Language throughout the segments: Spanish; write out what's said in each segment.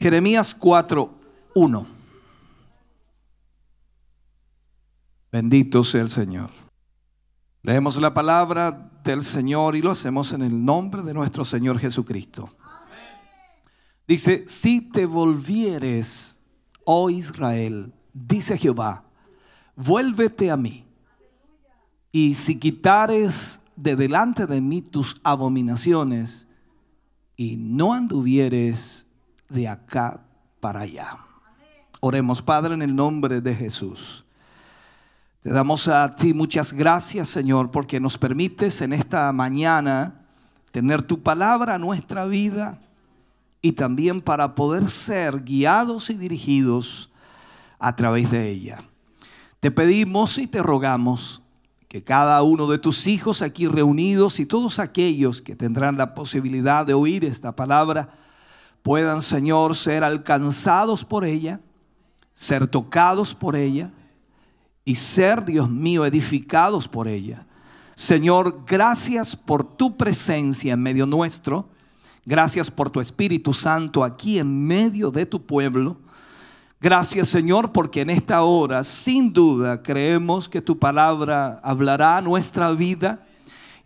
Jeremías 4:1. Bendito sea el Señor. Leemos la palabra del Señor y lo hacemos en el nombre de nuestro Señor Jesucristo. Dice: si te volvieres, oh Israel, dice Jehová, vuélvete a mí, y si quitares de delante de mí tus abominaciones, y no anduvieres de acá para allá. Oremos. Padre, en el nombre de Jesús, te damos a ti muchas gracias, Señor, porque nos permites en esta mañana tener tu palabra en nuestra vida y también para poder ser guiados y dirigidos a través de ella. Te pedimos y te rogamos que cada uno de tus hijos aquí reunidos y todos aquellos que tendrán la posibilidad de oír esta palabra puedan, Señor, ser alcanzados por ella, ser tocados por ella y ser, Dios mío, edificados por ella. Señor, gracias por tu presencia en medio nuestro. Gracias por tu Espíritu Santo aquí en medio de tu pueblo. Gracias, Señor, porque en esta hora sin duda creemos que tu palabra hablará a nuestra vida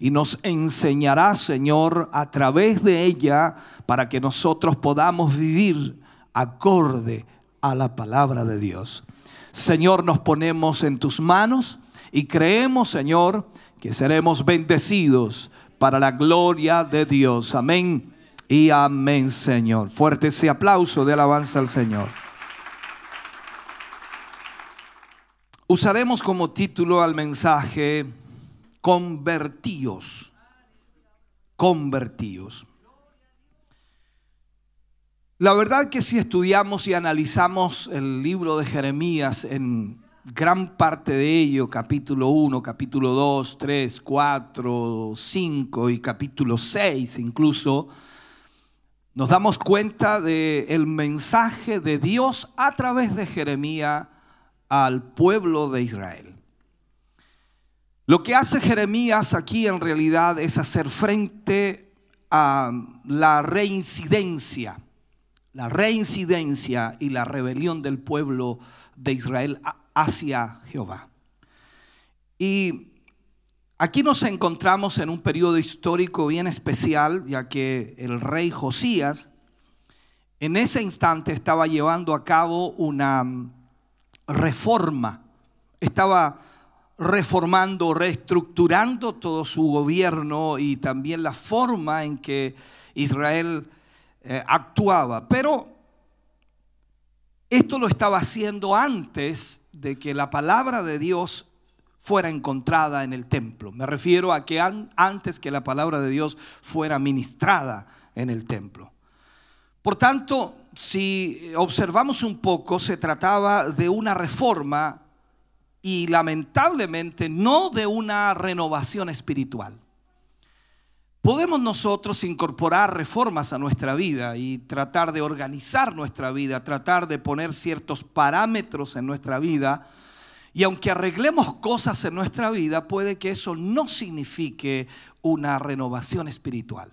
y nos enseñará, Señor, a través de ella para que nosotros podamos vivir acorde a la palabra de Dios. Señor, nos ponemos en tus manos y creemos, Señor, que seremos bendecidos para la gloria de Dios. Amén y amén, Señor. Fuerte ese aplauso de alabanza al Señor. Usaremos como título al mensaje: convertíos. Convertíos. La verdad que si estudiamos y analizamos el libro de Jeremías, en gran parte de ello, capítulo 1, capítulo 2, 3, 4, 5 y capítulo 6 incluso, nos damos cuenta del mensaje de Dios a través de Jeremías al pueblo de Israel. Lo que hace Jeremías aquí en realidad es hacer frente a la reincidencia y la rebelión del pueblo de Israel hacia Jehová. Y aquí nos encontramos en un periodo histórico bien especial, ya que el rey Josías en ese instante estaba llevando a cabo una reforma. Estaba reformando, reestructurando todo su gobierno y también la forma en que Israel actuaba. Pero esto lo estaba haciendo antes de que la palabra de Dios fuera encontrada en el templo. Me refiero a que antes que la palabra de Dios fuera ministrada en el templo. Por tanto, si observamos un poco, se trataba de una reforma y lamentablemente no de una renovación espiritual. Podemos nosotros incorporar reformas a nuestra vida y tratar de organizar nuestra vida, tratar de poner ciertos parámetros en nuestra vida, y aunque arreglemos cosas en nuestra vida, puede que eso no signifique una renovación espiritual.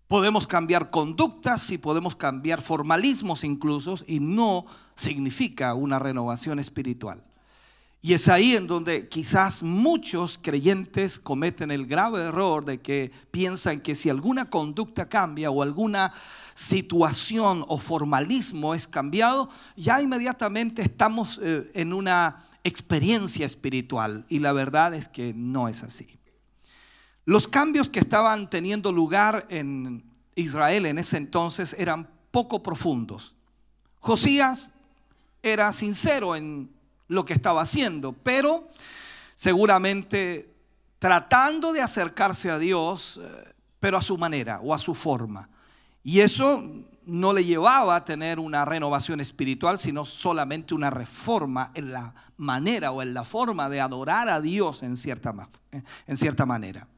Podemos cambiar conductas y podemos cambiar formalismos incluso, y no significa una renovación espiritual. Y es ahí en donde quizás muchos creyentes cometen el grave error de que piensan que si alguna conducta cambia o alguna situación o formalismo es cambiado, ya inmediatamente estamos en una experiencia espiritual. Y la verdad es que no es así. Los cambios que estaban teniendo lugar en Israel en ese entonces eran poco profundos. Josías era sincero en lo que estaba haciendo, pero seguramente tratando de acercarse a Dios, pero a su manera o a su forma. Y eso no le llevaba a tener una renovación espiritual, sino solamente una reforma en la manera o en la forma de adorar a Dios en cierta manera.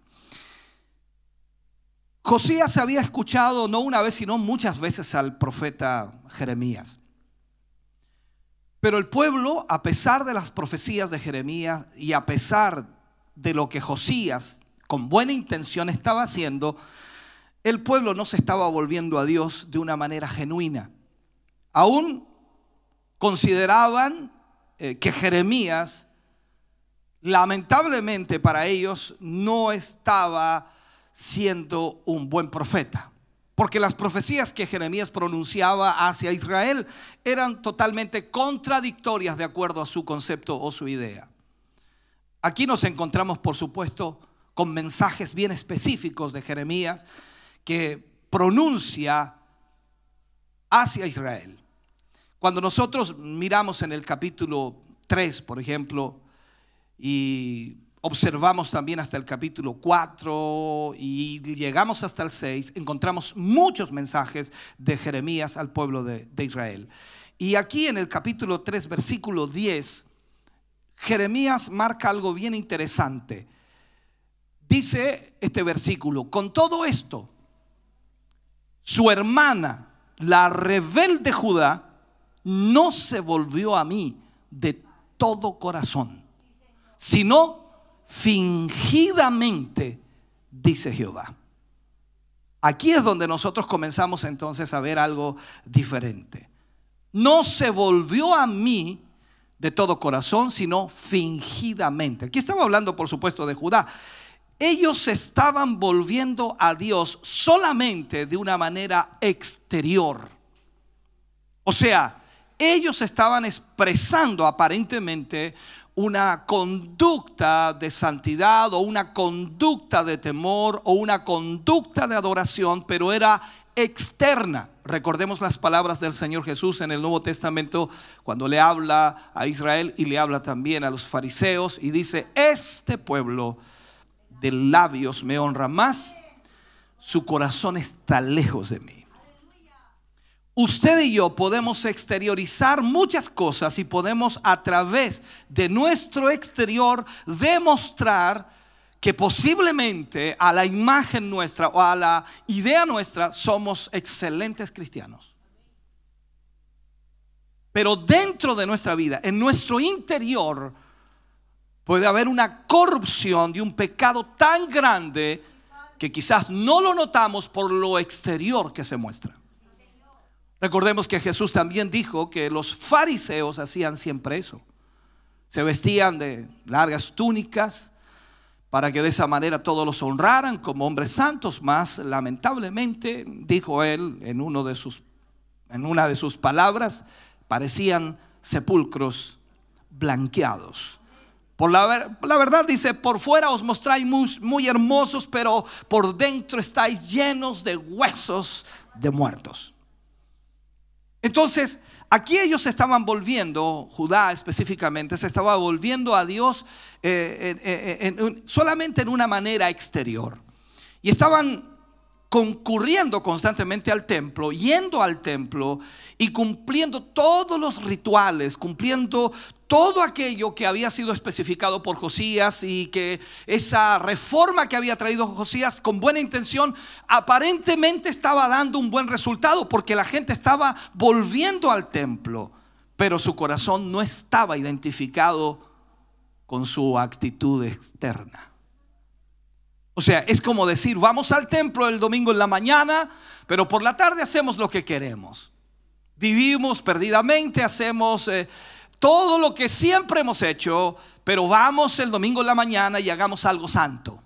Josías había escuchado no una vez sino muchas veces al profeta Jeremías. Pero el pueblo, a pesar de las profecías de Jeremías y a pesar de lo que Josías con buena intención estaba haciendo, el pueblo no se estaba volviendo a Dios de una manera genuina. Aún consideraban que Jeremías, lamentablemente para ellos, no estaba siendo un buen profeta, porque las profecías que Jeremías pronunciaba hacia Israel eran totalmente contradictorias de acuerdo a su concepto o su idea. Aquí nos encontramos, por supuesto, con mensajes bien específicos de Jeremías que pronuncia hacia Israel. Cuando nosotros miramos en el capítulo 3, por ejemplo, y observamos también hasta el capítulo 4 y llegamos hasta el 6, encontramos muchos mensajes de Jeremías al pueblo de Israel. Y aquí en el capítulo 3, versículo 10, Jeremías marca algo bien interesante. Dice este versículo: con todo esto, su hermana, la rebelde Judá, no se volvió a mí de todo corazón, sino fingidamente, dice Jehová. Aquí es donde nosotros comenzamos entonces a ver algo diferente. No se volvió a mí de todo corazón, sino fingidamente. Aquí estamos hablando, por supuesto, de Judá. Ellos se estaban volviendo a Dios solamente de una manera exterior. O sea, ellos estaban expresando aparentemente una conducta de santidad o una conducta de temor o una conducta de adoración, pero era externa. Recordemos las palabras del Señor Jesús en el Nuevo Testamento cuando le habla a Israel y le habla también a los fariseos y dice: este pueblo de labios me honra más, su corazón está lejos de mí. Usted y yo podemos exteriorizar muchas cosas y podemos a través de nuestro exterior demostrar que posiblemente a la imagen nuestra o a la idea nuestra somos excelentes cristianos. Pero dentro de nuestra vida, en nuestro interior, puede haber una corrupción de un pecado tan grande que quizás no lo notamos por lo exterior que se muestra. Recordemos que Jesús también dijo que los fariseos hacían siempre eso. Se vestían de largas túnicas para que de esa manera todos los honraran como hombres santos, mas lamentablemente, dijo él en una de sus palabras, parecían sepulcros blanqueados. La verdad dice: por fuera os mostráis muy hermosos, pero por dentro estáis llenos de huesos de muertos. Entonces, aquí ellos se estaban volviendo, Judá específicamente, se estaba volviendo a Dios solamente en una manera exterior. Y estaban concurriendo constantemente al templo, yendo al templo y cumpliendo todos los rituales, cumpliendo todo aquello que había sido especificado por Josías, y que esa reforma que había traído Josías con buena intención aparentemente estaba dando un buen resultado, porque la gente estaba volviendo al templo, pero su corazón no estaba identificado con su actitud externa. O sea, es como decir: vamos al templo el domingo en la mañana, pero por la tarde hacemos lo que queremos. Vivimos perdidamente, hacemos todo lo que siempre hemos hecho, pero vamos el domingo en la mañana y hagamos algo santo.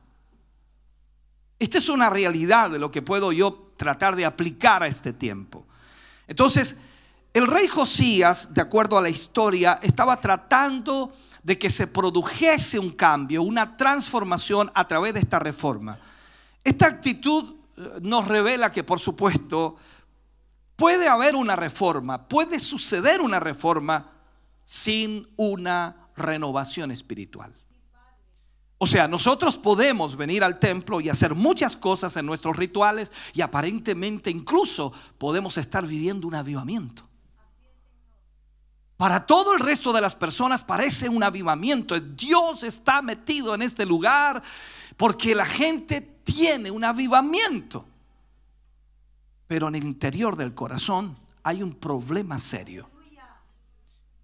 Esta es una realidad de lo que puedo yo tratar de aplicar a este tiempo. Entonces, el rey Josías, de acuerdo a la historia, estaba tratando de que se produjese un cambio, una transformación a través de esta reforma. Esta actitud nos revela que, por supuesto, puede haber una reforma, puede suceder una reforma sin una renovación espiritual. O sea, nosotros podemos venir al templo y hacer muchas cosas en nuestros rituales, y aparentemente incluso podemos estar viviendo un avivamiento. Para todo el resto de las personas parece un avivamiento. Dios está metido en este lugar porque la gente tiene un avivamiento. Pero en el interior del corazón hay un problema serio.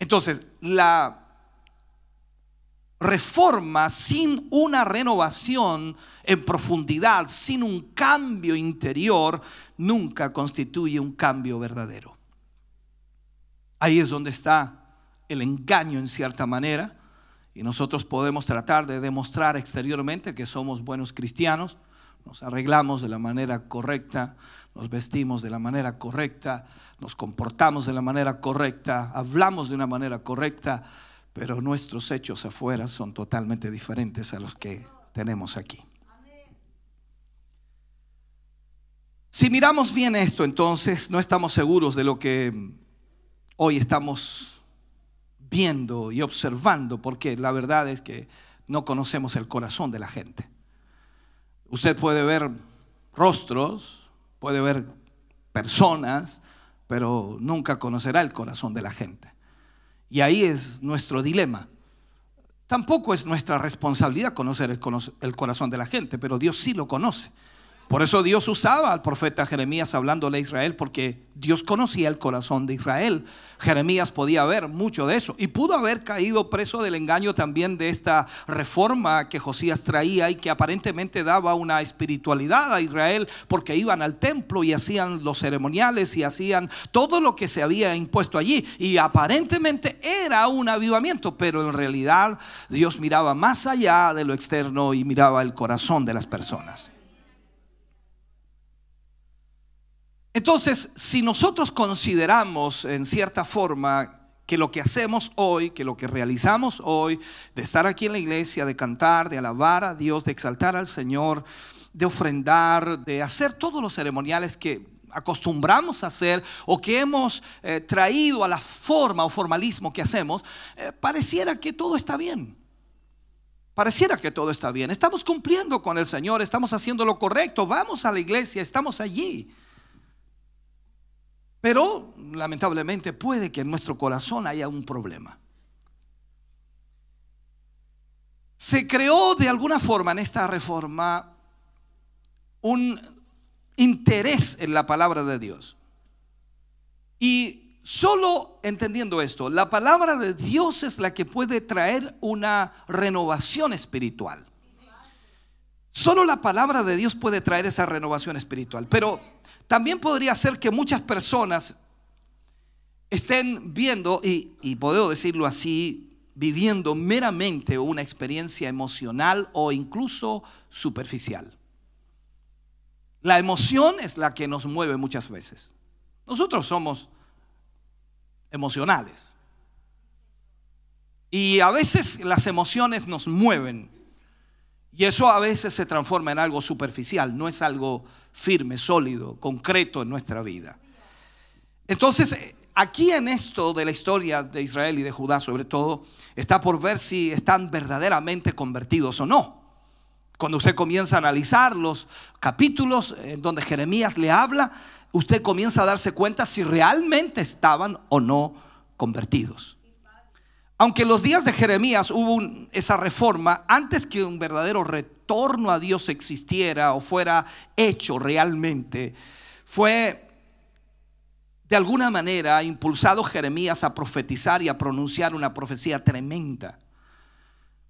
Entonces, la reforma sin una renovación en profundidad, sin un cambio interior, nunca constituye un cambio verdadero. Ahí es donde está el engaño en cierta manera, y nosotros podemos tratar de demostrar exteriormente que somos buenos cristianos, nos arreglamos de la manera correcta, nos vestimos de la manera correcta, nos comportamos de la manera correcta, hablamos de una manera correcta, pero nuestros hechos afuera son totalmente diferentes a los que tenemos aquí. Si miramos bien esto, entonces no estamos seguros de lo que hoy estamos viendo y observando, porque la verdad es que no conocemos el corazón de la gente. Usted puede ver rostros, puede ver personas, pero nunca conocerá el corazón de la gente. Y ahí es nuestro dilema. Tampoco es nuestra responsabilidad conocer el corazón de la gente, pero Dios sí lo conoce. Por eso Dios usaba al profeta Jeremías hablándole a Israel, porque Dios conocía el corazón de Israel. Jeremías podía ver mucho de eso y pudo haber caído preso del engaño también de esta reforma que Josías traía y que aparentemente daba una espiritualidad a Israel, porque iban al templo y hacían los ceremoniales y hacían todo lo que se había impuesto allí, y aparentemente era un avivamiento, pero en realidad Dios miraba más allá de lo externo y miraba el corazón de las personas. Entonces, si nosotros consideramos en cierta forma que lo que hacemos hoy, que lo que realizamos hoy, de estar aquí en la iglesia, de cantar, de alabar a Dios, de exaltar al Señor, de ofrendar, de hacer todos los ceremoniales que acostumbramos a hacer o que hemos traído a la forma o formalismo que hacemos, pareciera que todo está bien. Pareciera que todo está bien. Estamos cumpliendo con el Señor, estamos haciendo lo correcto, vamos a la iglesia, estamos allí. Pero lamentablemente puede que en nuestro corazón haya un problema. Se creó de alguna forma en esta reforma un interés en la palabra de Dios. Y solo entendiendo esto, la palabra de Dios es la que puede traer una renovación espiritual. Solo la palabra de Dios puede traer esa renovación espiritual. Pero también podría ser que muchas personas estén viendo, y puedo decirlo así, viviendo meramente una experiencia emocional o incluso superficial. La emoción es la que nos mueve muchas veces. Nosotros somos emocionales. Y a veces las emociones nos mueven. Y eso a veces se transforma en algo superficial, no es algo firme, sólido, concreto en nuestra vida. Entonces, aquí en esto de la historia de Israel y de Judá sobre todo, está por ver si están verdaderamente convertidos o no. Cuando usted comienza a analizar los capítulos en donde Jeremías le habla, usted comienza a darse cuenta si realmente estaban o no convertidos. Aunque en los días de Jeremías hubo esa reforma, antes que un verdadero retorno a Dios existiera o fuera hecho realmente, fue de alguna manera impulsado Jeremías a profetizar y a pronunciar una profecía tremenda.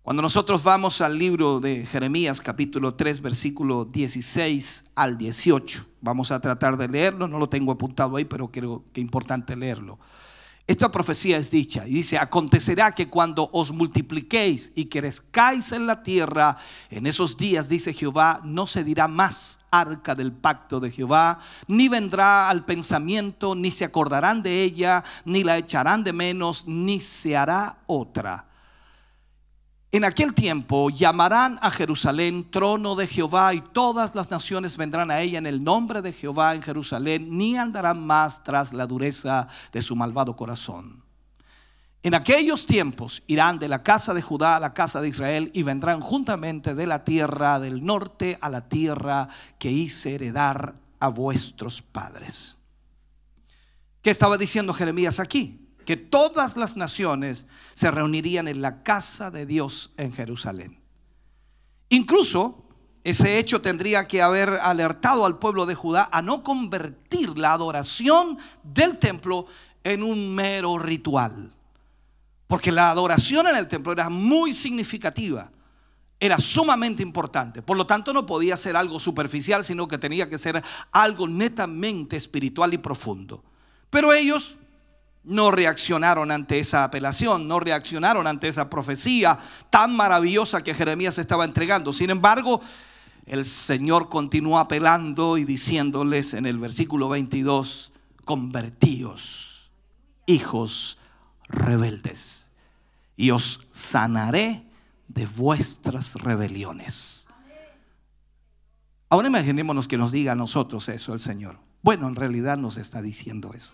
Cuando nosotros vamos al libro de Jeremías capítulo 3 versículo 16 al 18, vamos a tratar de leerlo, no lo tengo apuntado ahí, pero creo que es importante leerlo. Esta profecía es dicha y dice: acontecerá que cuando os multipliquéis y crezcáis en la tierra, en esos días, dice Jehová, no se dirá más arca del pacto de Jehová, ni vendrá al pensamiento, ni se acordarán de ella, ni la echarán de menos, ni se hará otra. En aquel tiempo llamarán a Jerusalén trono de Jehová, y todas las naciones vendrán a ella en el nombre de Jehová en Jerusalén, ni andarán más tras la dureza de su malvado corazón. En aquellos tiempos irán de la casa de Judá a la casa de Israel, y vendrán juntamente de la tierra del norte a la tierra que hice heredar a vuestros padres. ¿Qué estaba diciendo Jeremías aquí? Que todas las naciones se reunirían en la casa de Dios en Jerusalén. Incluso ese hecho tendría que haber alertado al pueblo de Judá a no convertir la adoración del templo en un mero ritual. porque la adoración en el templo era muy significativa, era sumamente importante. Por lo tanto, no podía ser algo superficial, sino que tenía que ser algo netamente espiritual y profundo. Pero ellos no reaccionaron ante esa apelación, no reaccionaron ante esa profecía tan maravillosa que Jeremías estaba entregando. Sin embargo, el Señor continuó apelando y diciéndoles en el versículo 22: convertíos, hijos rebeldes, y os sanaré de vuestras rebeliones. Ahora imaginémonos que nos diga a nosotros eso el Señor. Bueno, en realidad nos está diciendo eso.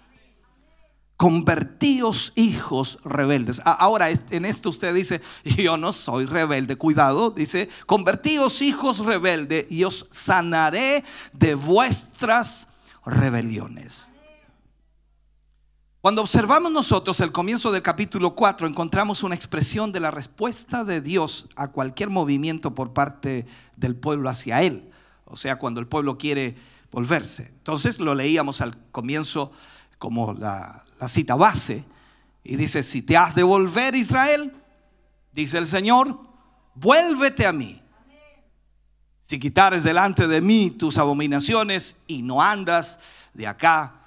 Convertíos, hijos rebeldes. Ahora en esto usted dice: yo no soy rebelde. Cuidado, dice: convertíos, hijos rebeldes, y os sanaré de vuestras rebeliones. Cuando observamos nosotros el comienzo del capítulo 4, encontramos una expresión de la respuesta de Dios a cualquier movimiento por parte del pueblo hacia Él. O sea, cuando el pueblo quiere volverse. Entonces lo leíamos al comienzo como la cita base, y dice: si te has de volver, Israel, dice el Señor, vuélvete a mí. Si quitares delante de mí tus abominaciones y no andas de acá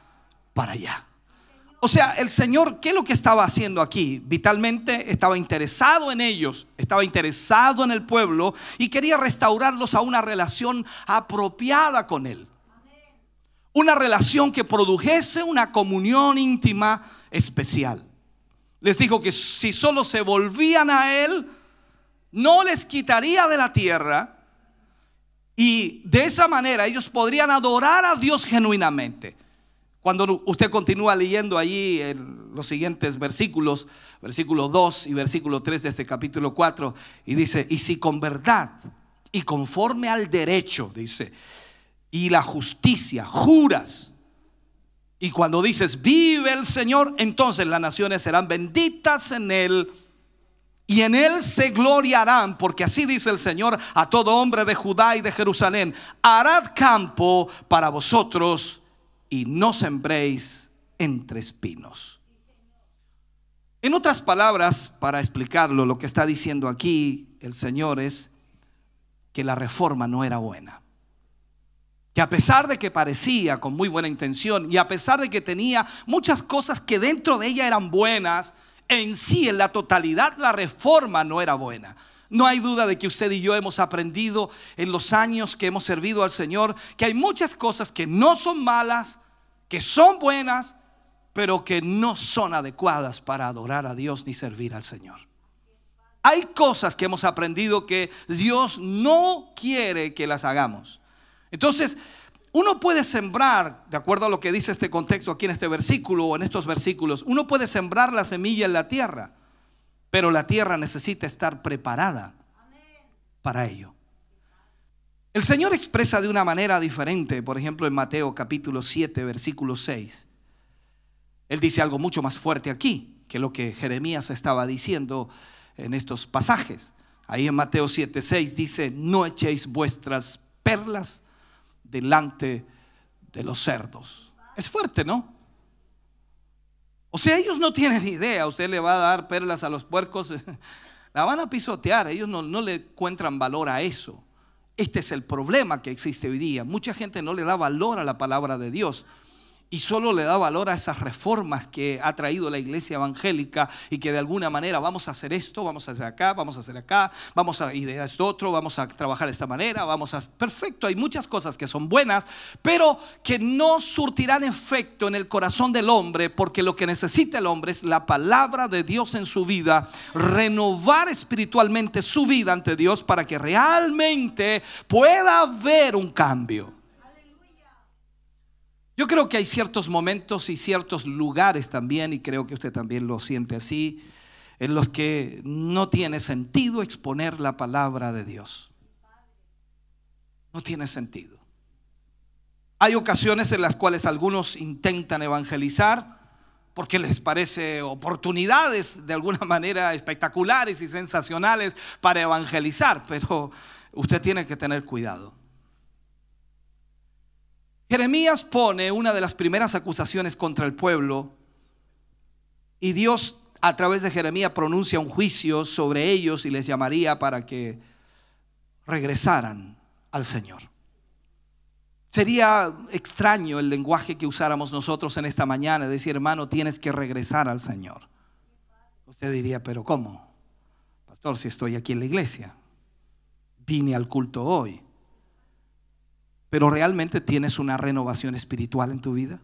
para allá. O sea, el Señor, ¿qué es lo que estaba haciendo aquí? Vitalmente estaba interesado en ellos, estaba interesado en el pueblo y quería restaurarlos a una relación apropiada con Él. Una relación que produjese una comunión íntima especial. Les dijo que si solo se volvían a Él, no les quitaría de la tierra, y de esa manera ellos podrían adorar a Dios genuinamente. Cuando usted continúa leyendo allí en los siguientes versículos, versículo 2 y versículo 3 de este capítulo 4, y dice: y si con verdad y conforme al derecho, dice, y la justicia juras, y cuando dices vive el Señor, entonces las naciones serán benditas en Él, y en Él se gloriarán, porque así dice el Señor a todo hombre de Judá y de Jerusalén: harad campo para vosotros y no sembréis entre espinos. En otras palabras, para explicarlo, lo que está diciendo aquí el Señor es que la reforma no era buena. Que a pesar de que parecía con muy buena intención, y a pesar de que tenía muchas cosas que dentro de ella eran buenas, en sí, en la totalidad, la reforma no era buena. No hay duda de que usted y yo hemos aprendido en los años que hemos servido al Señor que hay muchas cosas que no son malas, que son buenas, pero que no son adecuadas para adorar a Dios ni servir al Señor. Hay cosas que hemos aprendido que Dios no quiere que las hagamos. Entonces, uno puede sembrar, de acuerdo a lo que dice este contexto aquí en este versículo o en estos versículos, uno puede sembrar la semilla en la tierra, pero la tierra necesita estar preparada para ello. El Señor expresa de una manera diferente, por ejemplo en Mateo capítulo 7 versículo 6. Él dice algo mucho más fuerte aquí que lo que Jeremías estaba diciendo en estos pasajes. Ahí en Mateo 7:6 dice: no echéis vuestras perlas delante de los cerdos. Es fuerte, ¿no? O sea, ellos no tienen idea. Usted le va a dar perlas a los puercos, la van a pisotear. Ellos no le encuentran valor a eso. Este es el problema que existe hoy día. Mucha gente no le da valor a la palabra de Dios y solo le da valor a esas reformas que ha traído la iglesia evangélica, y que de alguna manera vamos a hacer esto, vamos a hacer acá, vamos a hacer acá, vamos a ir a esto otro, vamos a trabajar de esta manera, perfecto, hay muchas cosas que son buenas, pero que no surtirán efecto en el corazón del hombre, porque lo que necesita el hombre es la palabra de Dios en su vida, renovar espiritualmente su vida ante Dios para que realmente pueda haber un cambio. Yo creo que hay ciertos momentos y ciertos lugares también, y creo que usted también lo siente así, en los que no tiene sentido exponer la palabra de Dios. No tiene sentido. Hay ocasiones en las cuales algunos intentan evangelizar porque les parece oportunidades de alguna manera espectaculares y sensacionales para evangelizar, pero usted tiene que tener cuidado. Jeremías pone una de las primeras acusaciones contra el pueblo, y Dios a través de Jeremías pronuncia un juicio sobre ellos y les llamaría para que regresaran al Señor. Sería extraño el lenguaje que usáramos nosotros en esta mañana, decir, hermano, tienes que regresar al Señor. Usted diría, pero ¿cómo? Pastor, si estoy aquí en la iglesia, vine al culto hoy. Pero ¿realmente tienes una renovación espiritual en tu vida?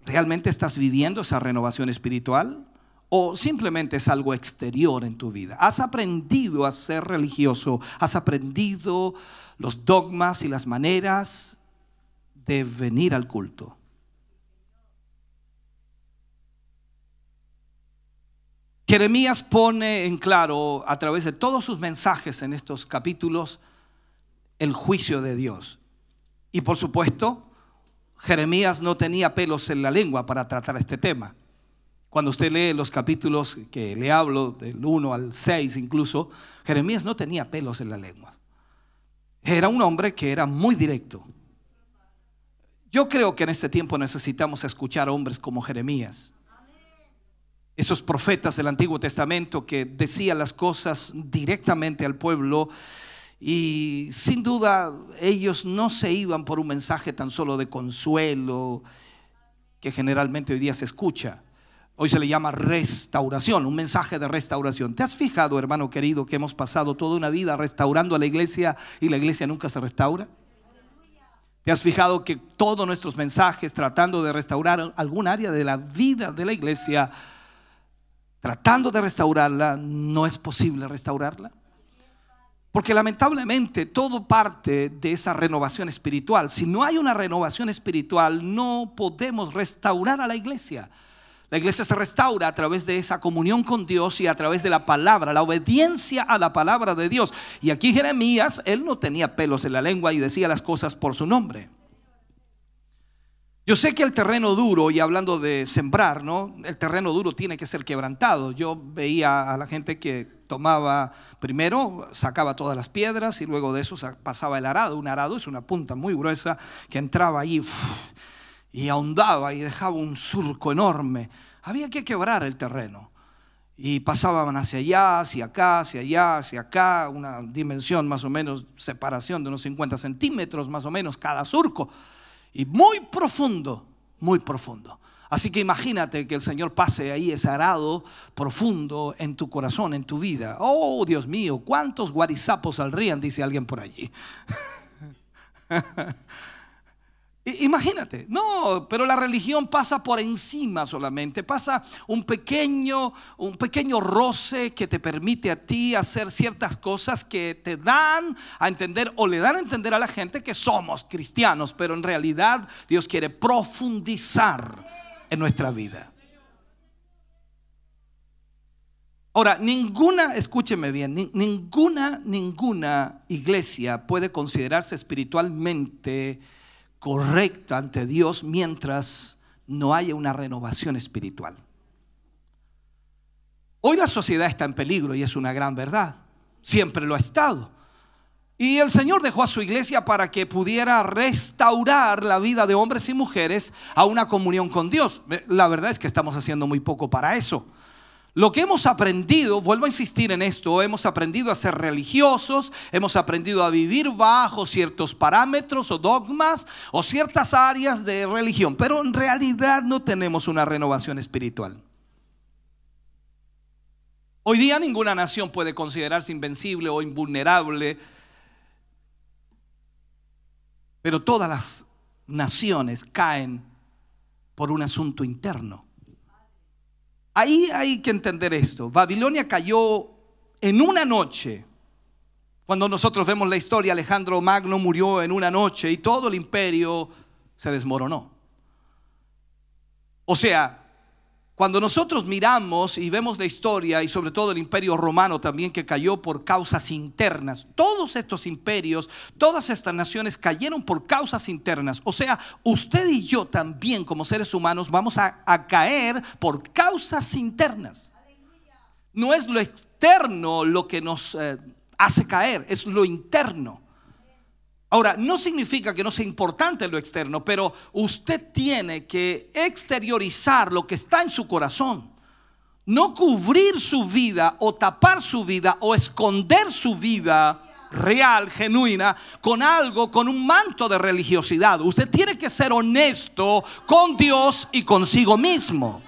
¿Realmente estás viviendo esa renovación espiritual? ¿O simplemente es algo exterior en tu vida? ¿Has aprendido a ser religioso? ¿Has aprendido los dogmas y las maneras de venir al culto? Jeremías pone en claro a través de todos sus mensajes en estos capítulos el juicio de Dios. Y por supuesto, Jeremías no tenía pelos en la lengua para tratar este tema. Cuando usted lee los capítulos que le hablo, del 1 al 6 incluso, Jeremías no tenía pelos en la lengua. Era un hombre que era muy directo. Yo creo que en este tiempo necesitamos escuchar hombres como Jeremías. Esos profetas del Antiguo Testamento que decían las cosas directamente al pueblo. Y sin duda ellos no se iban por un mensaje tan solo de consuelo que generalmente hoy día se escucha. Hoy se le llama restauración, un mensaje de restauración. ¿Te has fijado, hermano querido, que hemos pasado toda una vida restaurando a la iglesia y la iglesia nunca se restaura? ¿Te has fijado que todos nuestros mensajes tratando de restaurar algún área de la vida de la iglesia, tratando de restaurarla, no es posible restaurarla? Porque lamentablemente todo parte de esa renovación espiritual. Si no hay una renovación espiritual, no podemos restaurar a la iglesia. La iglesia se restaura a través de esa comunión con Dios y a través de la palabra, la obediencia a la palabra de Dios. Y aquí Jeremías, él no tenía pelos en la lengua y decía las cosas por su nombre. Yo sé que el terreno duro, y hablando de sembrar, ¿no? El terreno duro tiene que ser quebrantado. Yo veía a la gente que tomaba, primero sacaba todas las piedras y luego de eso pasaba el arado. Un arado es una punta muy gruesa que entraba ahí y ahondaba y dejaba un surco enorme. Había que quebrar el terreno. Y pasaban hacia allá, hacia acá, hacia allá, hacia acá, una dimensión más o menos, separación de unos 50 centímetros más o menos cada surco. Y muy profundo, muy profundo. Así que imagínate que el Señor pase ahí ese arado profundo en tu corazón, en tu vida. Oh, Dios mío, ¿cuántos guarizapos saldrían? Dice alguien por allí. Imagínate, no, pero la religión pasa por encima solamente, pasa un pequeño roce que te permite a ti hacer ciertas cosas que te dan a entender o le dan a entender a la gente que somos cristianos, pero en realidad Dios quiere profundizar en nuestra vida. Ahora, escúcheme bien, ninguna iglesia puede considerarse espiritualmente correcta ante Dios mientras no haya una renovación espiritual. Hoy la sociedad está en peligro y es una gran verdad. Siempre lo ha estado. Y el Señor dejó a su iglesia para que pudiera restaurar la vida de hombres y mujeres a una comunión con Dios. La verdad es que estamos haciendo muy poco para eso. Lo que hemos aprendido, vuelvo a insistir en esto, hemos aprendido a ser religiosos, hemos aprendido a vivir bajo ciertos parámetros o dogmas o ciertas áreas de religión, pero en realidad no tenemos una renovación espiritual. Hoy día ninguna nación puede considerarse invencible o invulnerable, pero todas las naciones caen por un asunto interno. Ahí hay que entender esto. Babilonia cayó en una noche. Cuando nosotros vemos la historia, Alejandro Magno murió en una noche y todo el imperio se desmoronó. O sea, cuando nosotros miramos y vemos la historia y sobre todo el imperio romano también, que cayó por causas internas, todos estos imperios, todas estas naciones cayeron por causas internas. O sea, usted y yo también como seres humanos vamos a caer por causas internas. No es lo externo lo que nos hace caer, es lo interno. Ahora, no significa que no sea importante lo externo, pero usted tiene que exteriorizar lo que está en su corazón. no cubrir su vida o tapar su vida o esconder su vida real, genuina, con algo, con un manto de religiosidad. Usted tiene que ser honesto con Dios y consigo mismo.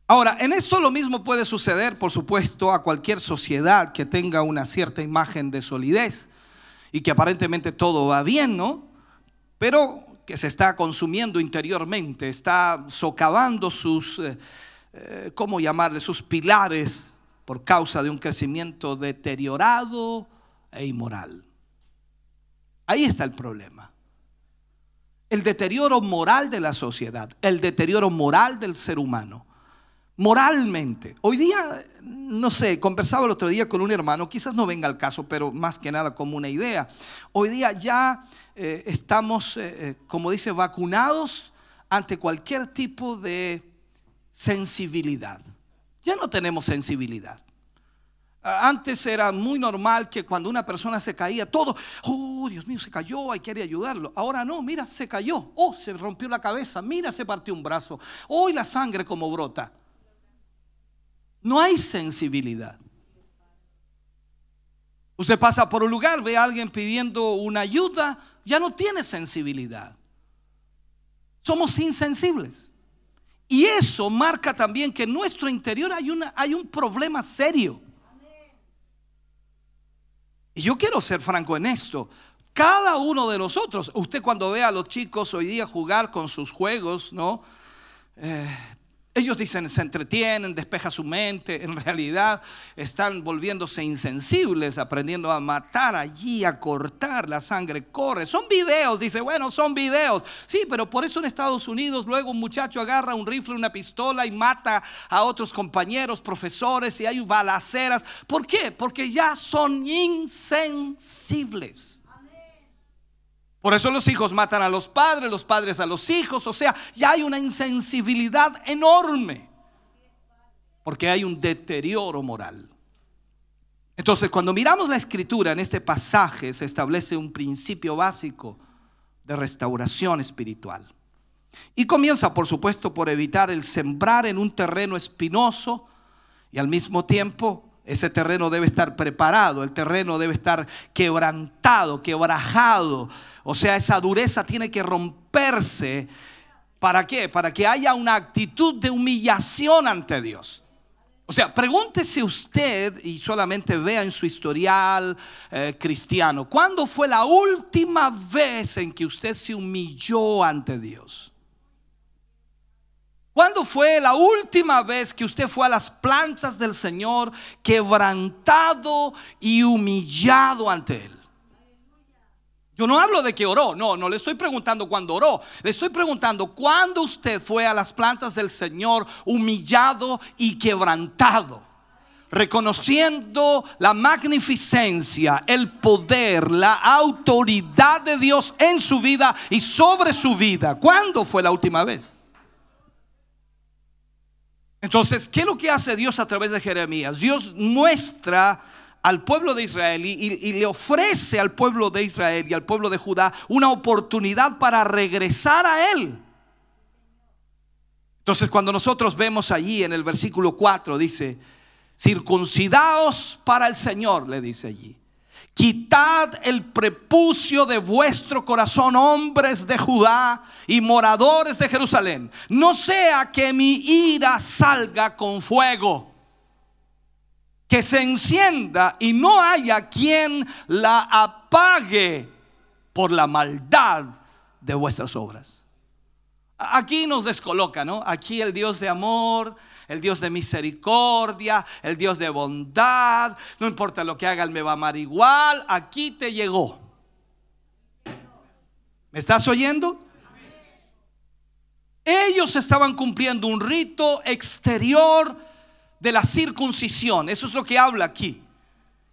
Ahora, en esto lo mismo puede suceder, por supuesto, a cualquier sociedad que tenga una cierta imagen de solidez y que aparentemente todo va bien, ¿no? Pero que se está consumiendo interiormente, está socavando sus, ¿cómo llamarle? Sus pilares por causa de un crecimiento deteriorado e inmoral. Ahí está el problema. El deterioro moral de la sociedad, el deterioro moral del ser humano. Moralmente, hoy día, no sé, conversaba el otro día con un hermano, quizás no venga al caso, pero más que nada como una idea. Hoy día ya estamos, como dice, vacunados ante cualquier tipo de sensibilidad. Ya no tenemos sensibilidad. Antes era muy normal que cuando una persona se caía, todo, oh Dios mío, se cayó, hay que ir a ayudarlo. Ahora no, mira, se cayó, oh, se rompió la cabeza, mira, se partió un brazo, oh, y la sangre como brota. No hay sensibilidad. Usted pasa por un lugar, ve a alguien pidiendo una ayuda, ya no tiene sensibilidad. Somos insensibles. Y eso marca también que en nuestro interior hay un problema serio. Y yo quiero ser franco en esto. Cada uno de nosotros, usted cuando ve a los chicos hoy día jugar con sus juegos, ¿no? Ellos dicen se entretienen, despeja su mente. En realidad están volviéndose insensibles, aprendiendo a matar allí, a cortar, la sangre corre. Son videos, dice, bueno, son videos. Sí, pero por eso en Estados Unidos luego un muchacho agarra un rifle, una pistola y mata a otros compañeros, profesores, y hay balaceras. ¿Por qué? Porque ya son insensibles. Por eso los hijos matan a los padres a los hijos. O sea, ya hay una insensibilidad enorme, porque hay un deterioro moral. Entonces, cuando miramos la escritura en este pasaje, se establece un principio básico de restauración espiritual. Y comienza, por supuesto, por evitar el sembrar en un terreno espinoso, y al mismo tiempo ese terreno debe estar preparado, el terreno debe estar quebrantado, quebrajado. O sea, esa dureza tiene que romperse. ¿Para qué? Para que haya una actitud de humillación ante Dios. O sea, pregúntese usted y solamente vea en su historial cristiano, ¿cuándo fue la última vez en que usted se humilló ante Dios? ¿Cuándo fue la última vez que usted fue a las plantas del Señor quebrantado y humillado ante Él? Yo no hablo de que oró, no le estoy preguntando cuándo oró. Le estoy preguntando cuándo usted fue a las plantas del Señor humillado y quebrantado, reconociendo la magnificencia, el poder, la autoridad de Dios en su vida y sobre su vida. ¿Cuándo fue la última vez? Entonces, ¿qué es lo que hace Dios a través de Jeremías? Dios muestra al pueblo de Israel y le ofrece al pueblo de Israel y al pueblo de Judá una oportunidad para regresar a Él. Entonces, cuando nosotros vemos allí en el versículo 4, dice, circuncidaos para el Señor, le dice allí. Quitad el prepucio de vuestro corazón, hombres de Judá y moradores de Jerusalén, no sea que mi ira salga con fuego, que se encienda y no haya quien la apague por la maldad de vuestras obras. Aquí nos descoloca, ¿no? Aquí el Dios de amor, el Dios de misericordia, el Dios de bondad, no importa lo que haga, Él me va a amar igual. Aquí te llegó. ¿Me estás oyendo? Ellos estaban cumpliendo un rito exterior de la circuncisión. Eso es lo que habla aquí,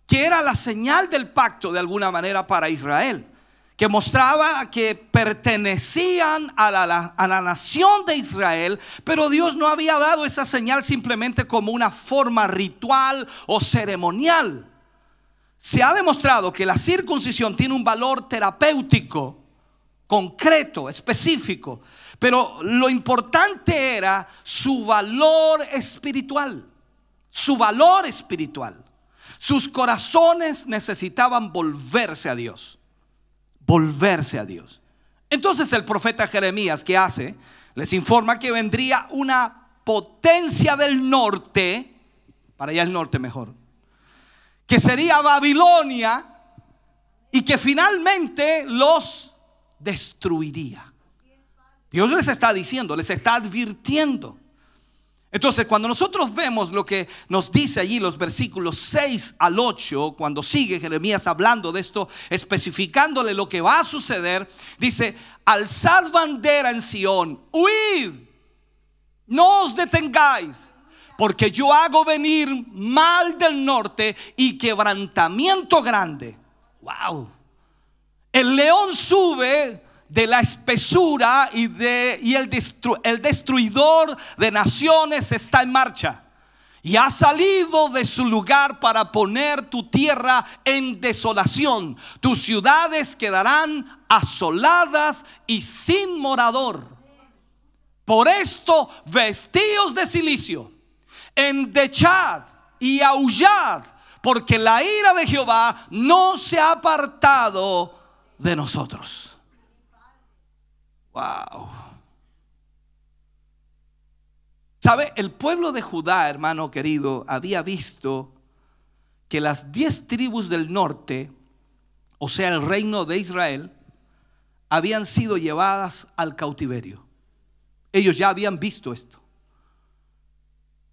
que era la señal del pacto de alguna manera para Israel, que mostraba que pertenecían a la nación de Israel, pero Dios no había dado esa señal simplemente como una forma ritual o ceremonial, Se ha demostrado que la circuncisión tiene un valor terapéutico, concreto, específico, pero lo importante era su valor espiritual. Su valor espiritual. Sus corazones necesitaban volverse a Dios. Volverse a Dios. Entonces el profeta Jeremías, ¿qué hace? Les informa que vendría una potencia del norte, para allá el norte mejor, que sería Babilonia, y que finalmente los destruiría. Dios les está diciendo, les está advirtiendo. Entonces, cuando nosotros vemos lo que nos dice allí los versículos 6 al 8, cuando sigue Jeremías hablando de esto, especificándole lo que va a suceder, dice: alzad bandera en Sión, huid, no os detengáis, porque yo hago venir mal del norte y quebrantamiento grande. Wow. El león sube de la espesura y el destruidor de naciones está en marcha. Y ha salido de su lugar para poner tu tierra en desolación. Tus ciudades quedarán asoladas y sin morador. Por esto, vestíos de cilicio, endechad y aullad, porque la ira de Jehová no se ha apartado de nosotros. Wow. ¿Sabe? El pueblo de Judá, hermano querido, había visto que las 10 tribus del norte, o sea el reino de Israel, habían sido llevadas al cautiverio. Ellos ya habían visto esto.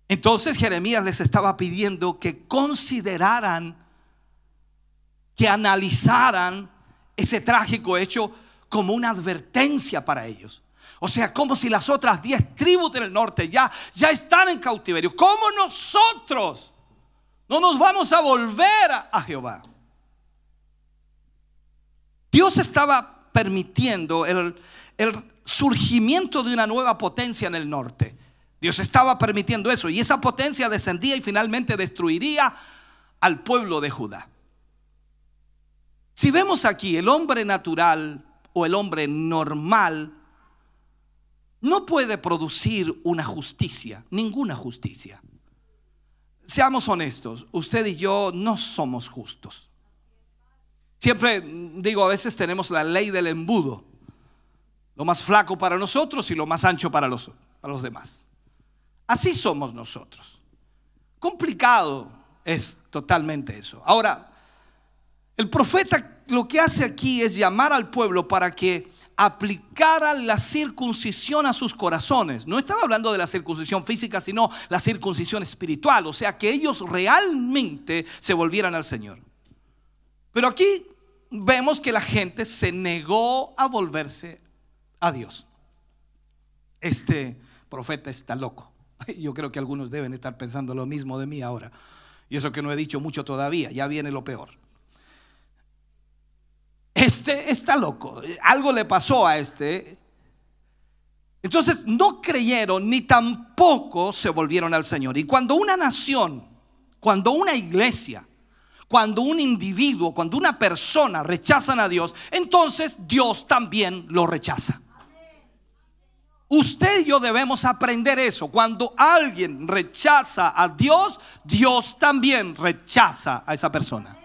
Entonces Jeremías les estaba pidiendo que consideraran, que analizaran ese trágico hecho como una advertencia para ellos. O sea, como si las otras 10 tribus del norte ya están en cautiverio. ¿Cómo nosotros no nos vamos a volver a Jehová? Dios estaba permitiendo el surgimiento de una nueva potencia en el norte. Dios estaba permitiendo eso, y esa potencia descendía y finalmente destruiría al pueblo de Judá. Si vemos aquí, el hombre natural o el hombre normal no puede producir una justicia, ninguna justicia. Seamos honestos, usted y yo no somos justos. Siempre digo, a veces tenemos la ley del embudo: lo más flaco para nosotros y lo más ancho para los demás. Así somos nosotros. Complicado es totalmente eso. Ahora, el profeta lo que hace aquí es llamar al pueblo para que aplicara la circuncisión a sus corazones. No estaba hablando de la circuncisión física, sino la circuncisión espiritual. O sea, que ellos realmente se volvieran al Señor. Pero aquí vemos que la gente se negó a volverse a Dios. Este profeta está loco. Yo creo que algunos deben estar pensando lo mismo de mí ahora. Y eso que no he dicho mucho todavía, ya viene lo peor. Este está loco, algo le pasó a este. Entonces no creyeron ni tampoco se volvieron al Señor. Y cuando una nación, cuando una iglesia, cuando un individuo, cuando una persona rechazan a Dios, entonces Dios también lo rechaza. Usted y yo debemos aprender eso. Cuando alguien rechaza a Dios, Dios también rechaza a esa persona.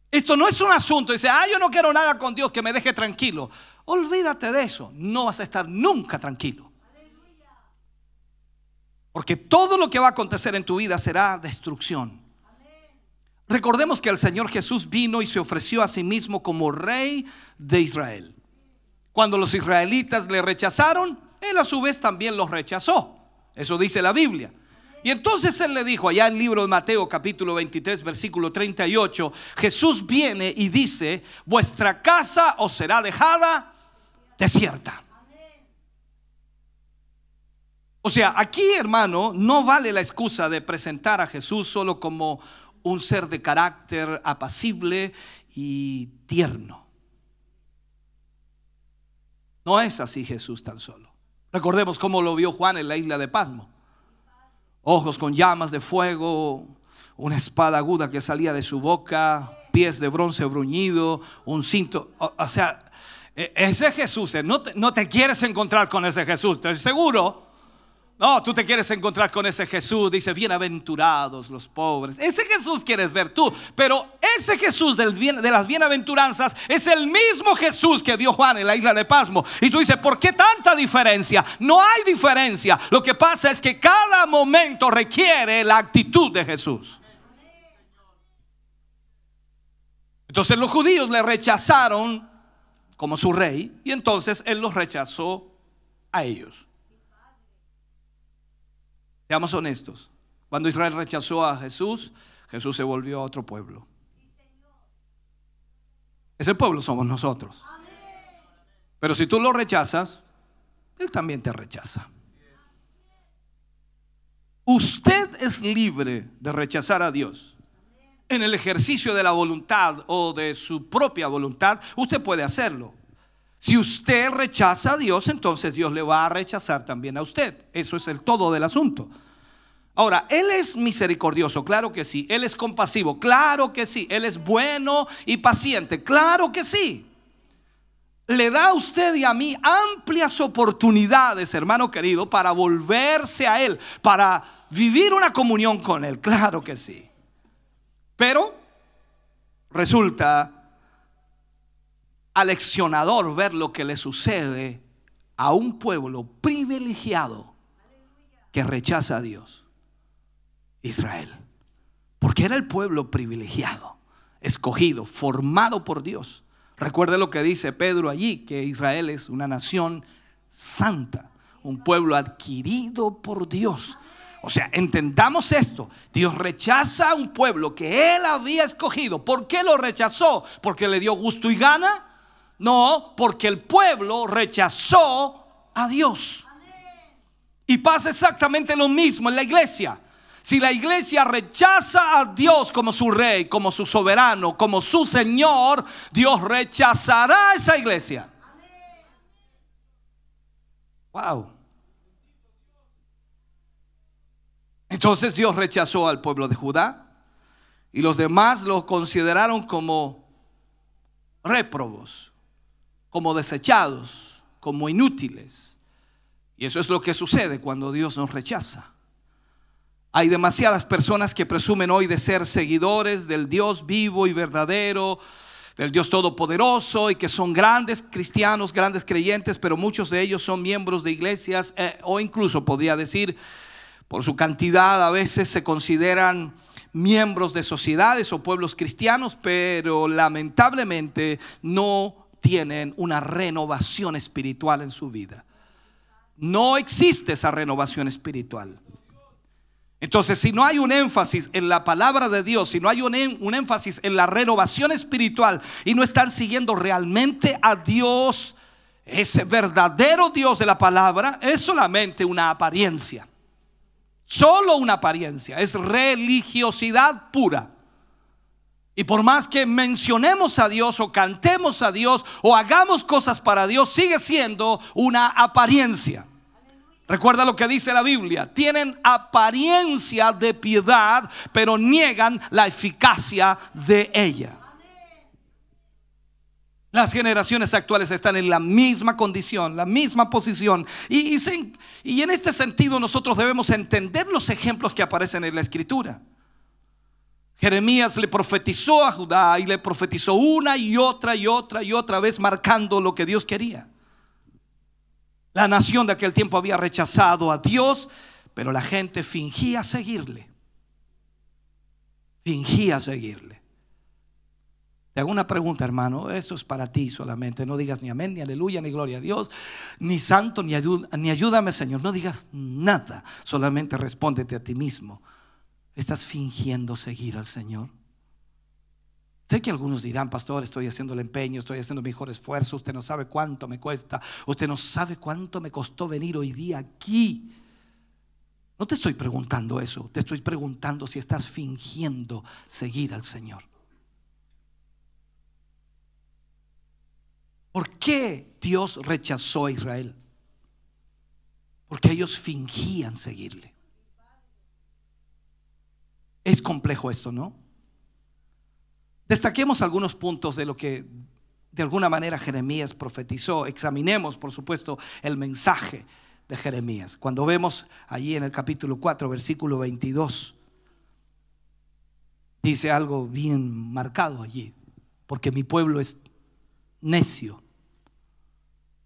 Esto no es un asunto, dice, yo no quiero nada con Dios, que me deje tranquilo. Olvídate de eso, no vas a estar nunca tranquilo. Porque todo lo que va a acontecer en tu vida será destrucción. Recordemos que el Señor Jesús vino y se ofreció a sí mismo como Rey de Israel. Cuando los israelitas le rechazaron, Él a su vez también los rechazó. Eso dice la Biblia. Y entonces Él le dijo, allá en el libro de Mateo capítulo 23 versículo 38, Jesús viene y dice: vuestra casa os será dejada desierta. O sea, aquí, hermano, no vale la excusa de presentar a Jesús solo como un ser de carácter apacible y tierno. No es así Jesús tan solo. Recordemos cómo lo vio Juan en la isla de Patmos. Ojos con llamas de fuego, una espada aguda que salía de su boca, pies de bronce bruñido, un cinto. O sea, ese Jesús, no te quieres encontrar con ese Jesús, ¿estás seguro? No, tú te quieres encontrar con ese Jesús. Dice, bienaventurados los pobres. Ese Jesús quieres ver tú. Pero ese Jesús de las bienaventuranzas es el mismo Jesús que vio Juan en la isla de Pasmo. Y tú dices, ¿por qué tanta diferencia? No hay diferencia. Lo que pasa es que cada momento requiere la actitud de Jesús. Entonces los judíos le rechazaron como su rey, y entonces él los rechazó a ellos. Seamos honestos. Cuando Israel rechazó a Jesús, Jesús se volvió a otro pueblo. Ese pueblo somos nosotros. Pero si tú lo rechazas, Él también te rechaza. Usted es libre de rechazar a Dios. En el ejercicio de la voluntad o de su propia voluntad, usted puede hacerlo. Si usted rechaza a Dios, entonces Dios le va a rechazar también a usted. Eso es el todo del asunto. Ahora, Él es misericordioso, claro que sí. Él es compasivo, claro que sí. Él es bueno y paciente, claro que sí. Le da a usted y a mí amplias oportunidades, hermano querido, para volverse a Él, para vivir una comunión con Él, claro que sí. Pero resulta aleccionador ver lo que le sucede a un pueblo privilegiado que rechaza a Dios. Israel, porque era el pueblo privilegiado, escogido, formado por Dios. Recuerde lo que dice Pedro allí, que Israel es una nación santa, un pueblo adquirido por Dios. O sea, entendamos esto. Dios rechaza a un pueblo que Él había escogido. ¿Por qué lo rechazó? ¿Porque le dio gusto y gana? No, porque el pueblo rechazó a Dios. Y pasa exactamente lo mismo en la iglesia. Si la iglesia rechaza a Dios como su rey, como su soberano, como su Señor, Dios rechazará a esa iglesia. Wow. Entonces Dios rechazó al pueblo de Judá y los demás lo consideraron como réprobos, como desechados, como inútiles. Y eso es lo que sucede cuando Dios nos rechaza. Hay demasiadas personas que presumen hoy de ser seguidores del Dios vivo y verdadero, del Dios todopoderoso, y que son grandes cristianos, grandes creyentes, pero muchos de ellos son miembros de iglesias o incluso podría decir, por su cantidad a veces se consideran miembros de sociedades o pueblos cristianos, pero lamentablemente no tienen una renovación espiritual en su vida. No existe esa renovación espiritual. Entonces, si no hay un énfasis en la palabra de Dios, si no hay un énfasis en la renovación espiritual y no están siguiendo realmente a Dios, ese verdadero Dios de la palabra, es solamente una apariencia. Solo una apariencia, es religiosidad pura. Y por más que mencionemos a Dios o cantemos a Dios o hagamos cosas para Dios, sigue siendo una apariencia. Recuerda lo que dice la Biblia: tienen apariencia de piedad, pero niegan la eficacia de ella. Las generaciones actuales están en la misma condición, la misma posición. Y en este sentido nosotros debemos entender los ejemplos que aparecen en la Escritura. Jeremías le profetizó a Judá y le profetizó una y otra y otra y otra vez, marcando lo que Dios quería. La nación de aquel tiempo había rechazado a Dios, pero la gente fingía seguirle. Fingía seguirle. Te hago una pregunta, hermano. Esto es para ti solamente. No digas ni amén, ni aleluya, ni gloria a Dios, ni santo, ni ayúdame, Señor. No digas nada. Solamente respóndete a ti mismo. ¿Estás fingiendo seguir al Señor? Sé que algunos dirán: pastor, estoy haciendo el empeño, estoy haciendo mi mejor esfuerzo. Usted no sabe cuánto me cuesta. Usted no sabe cuánto me costó venir hoy día aquí. No te estoy preguntando eso. Te estoy preguntando si estás fingiendo seguir al Señor. ¿Por qué Dios rechazó a Israel? Porque ellos fingían seguirle. Es complejo esto, ¿no? Destaquemos algunos puntos de lo que de alguna manera Jeremías profetizó. Examinemos, por supuesto, el mensaje de Jeremías. Cuando vemos allí en el capítulo 4, versículo 22, dice algo bien marcado allí: porque mi pueblo es necio,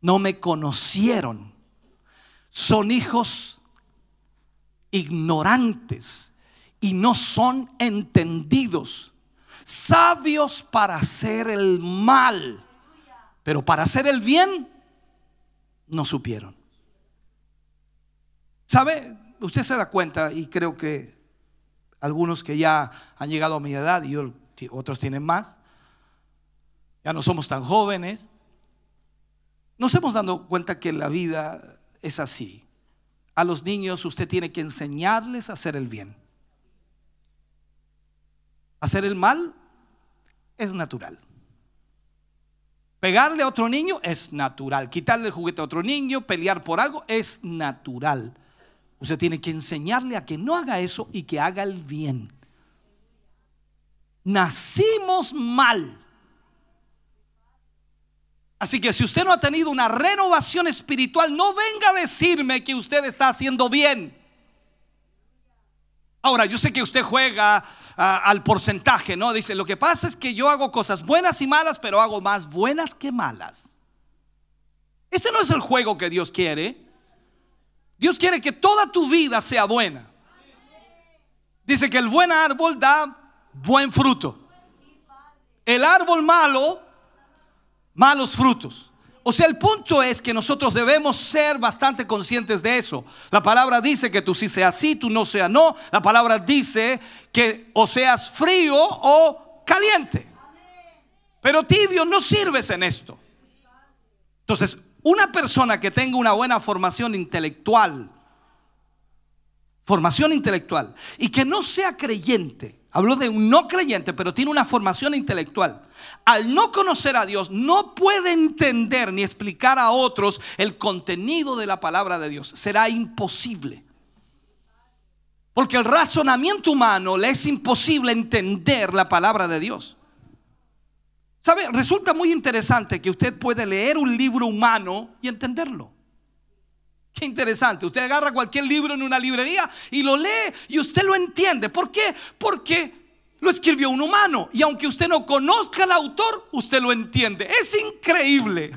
no me conocieron, son hijos ignorantes y no son entendidos, sabios para hacer el mal, pero para hacer el bien no supieron. ¿Sabe? Usted se da cuenta, y creo que algunos que ya han llegado a mi edad y otros tienen más, ya no somos tan jóvenes, nos hemos dado cuenta que la vida es así. A los niños usted tiene que enseñarles a hacer el bien. Hacer el mal es natural. Pegarle a otro niño es natural. Quitarle el juguete a otro niño, pelear por algo es natural. Usted tiene que enseñarle a que no haga eso y que haga el bien. Nacimos mal. Así que si usted no ha tenido una renovación espiritual, no venga a decirme que usted está haciendo bien. Ahora, yo sé que usted juega al porcentaje, ¿no? Dice, lo que pasa es que yo hago cosas buenas y malas, pero hago más buenas que malas. Ese no es el juego que Dios quiere. Dios quiere que toda tu vida sea buena. Dice que el buen árbol da buen fruto. El árbol malo, malos frutos. O sea, el punto es que nosotros debemos ser bastante conscientes de eso. La palabra dice que tú sí seas sí, tú no seas no. La palabra dice que o seas frío o caliente. Pero tibio no sirves en esto. Entonces, una persona que tenga una buena formación intelectual y que no sea creyente, hablo de un no creyente, pero tiene una formación intelectual, al no conocer a Dios no puede entender ni explicar a otros el contenido de la palabra de Dios. Será imposible, porque el razonamiento humano le es imposible entender la palabra de Dios. ¿Sabe? Resulta muy interesante que usted puede leer un libro humano y entenderlo. Qué interesante. Usted agarra cualquier libro en una librería y lo lee y usted lo entiende. ¿Por qué? Porque lo escribió un humano, y aunque usted no conozca al autor, usted lo entiende. Es increíble.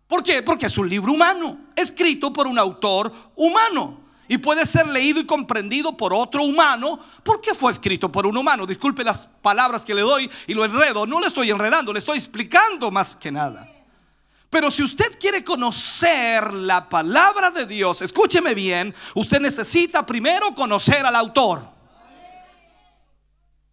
¿Por qué? Porque es un libro humano, escrito por un autor humano, y puede ser leído y comprendido por otro humano porque fue escrito por un humano. Disculpe las palabras que le doy y lo enredo. No le estoy enredando, le estoy explicando más que nada. Pero si usted quiere conocer la palabra de Dios, escúcheme bien, usted necesita primero conocer al autor.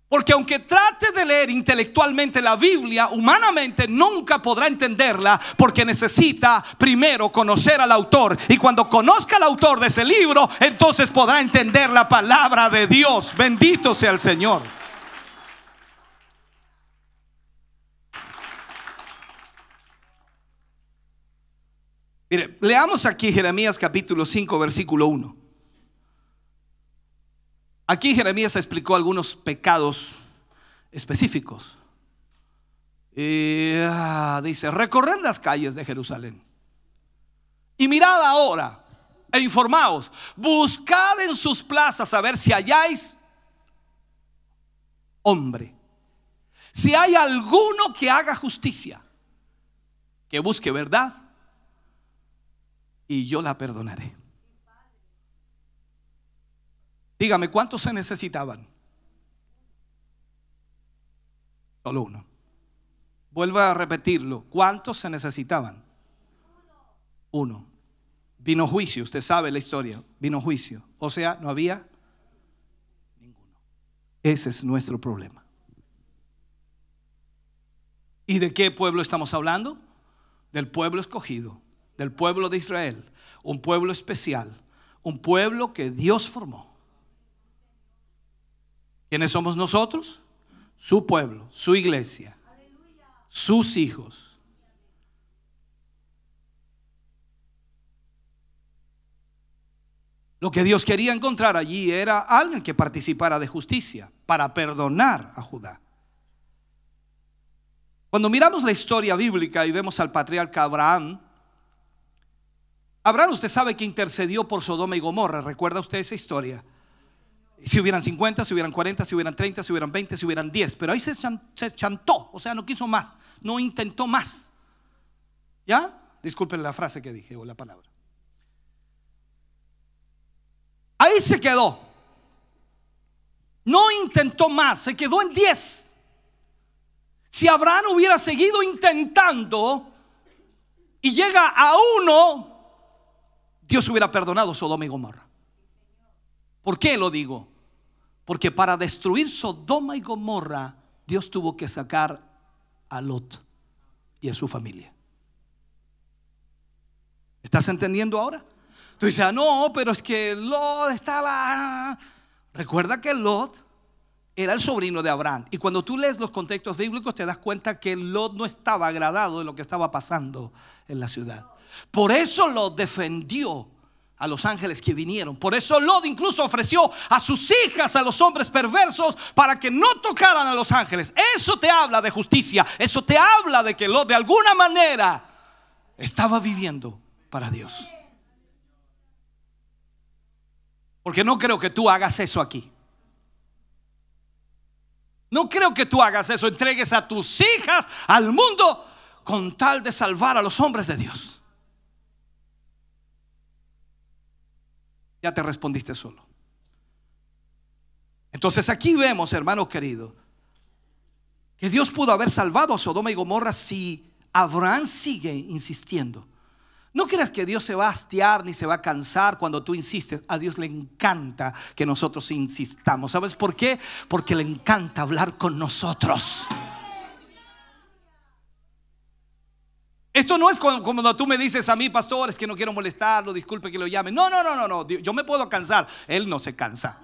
Porque aunque trate de leer intelectualmente la Biblia, humanamente nunca podrá entenderla, porque necesita primero conocer al autor. Y cuando conozca al autor de ese libro, entonces podrá entender la palabra de Dios. Bendito sea el Señor. Mire, leamos aquí Jeremías capítulo 5, versículo 1. Aquí Jeremías explicó algunos pecados específicos. Dice: recorred las calles de Jerusalén y mirad ahora e informaos, buscad en sus plazas a ver si halláis hombre, si hay alguno que haga justicia, que busque verdad, y yo la perdonaré. Dígame, ¿cuántos se necesitaban? Solo uno. Vuelva a repetirlo. ¿Cuántos se necesitaban? Uno. Vino juicio, usted sabe la historia. Vino juicio. O sea, no había ninguno. Ese es nuestro problema. ¿Y de qué pueblo estamos hablando? Del pueblo escogido, del pueblo de Israel. Un pueblo especial, un pueblo que Dios formó. ¿Quiénes somos nosotros? Su pueblo, su iglesia, sus hijos. Lo que Dios quería encontrar allí era alguien que participara de justicia para perdonar a Judá. Cuando miramos la historia bíblica y vemos al patriarca Abraham, usted sabe que intercedió por Sodoma y Gomorra. ¿Recuerda usted esa historia? Si hubieran 50, si hubieran 40, si hubieran 30, si hubieran 20, si hubieran 10. Pero ahí se chantó, o sea, no quiso más, no intentó más. ¿Ya? Disculpen la frase que dije o la palabra. Ahí se quedó. No intentó más, se quedó en 10. Si Abraham hubiera seguido intentando y llega a 1, Dios hubiera perdonado Sodoma y Gomorra. ¿Por qué lo digo? Porque para destruir Sodoma y Gomorra, Dios tuvo que sacar a Lot y a su familia. ¿Estás entendiendo ahora? Tú dices, no, pero es que Lot estaba... Recuerda que Lot era el sobrino de Abraham. Y cuando tú lees los contextos bíblicos te das cuenta que Lot no estaba agradado de lo que estaba pasando en la ciudad. Por eso Lot defendió a los ángeles que vinieron. Por eso Lot incluso ofreció a sus hijas a los hombres perversos para que no tocaran a los ángeles. Eso te habla de justicia. Eso te habla de que Lot de alguna manera estaba viviendo para Dios. Porque no creo que tú hagas eso aquí. No creo que tú hagas eso, entregues a tus hijas al mundo con tal de salvar a los hombres de Dios. Ya te respondiste solo. Entonces aquí vemos, hermano querido, que Dios pudo haber salvado a Sodoma y Gomorra si Abraham sigue insistiendo. No creas que Dios se va a hastiar ni se va a cansar cuando tú insistes. A Dios le encanta que nosotros insistamos. ¿Sabes por qué? Porque le encanta hablar con nosotros. Esto no es como cuando tú me dices a mí, pastor, es que no quiero molestarlo, disculpe que lo llame. No, yo me puedo cansar. Él no se cansa.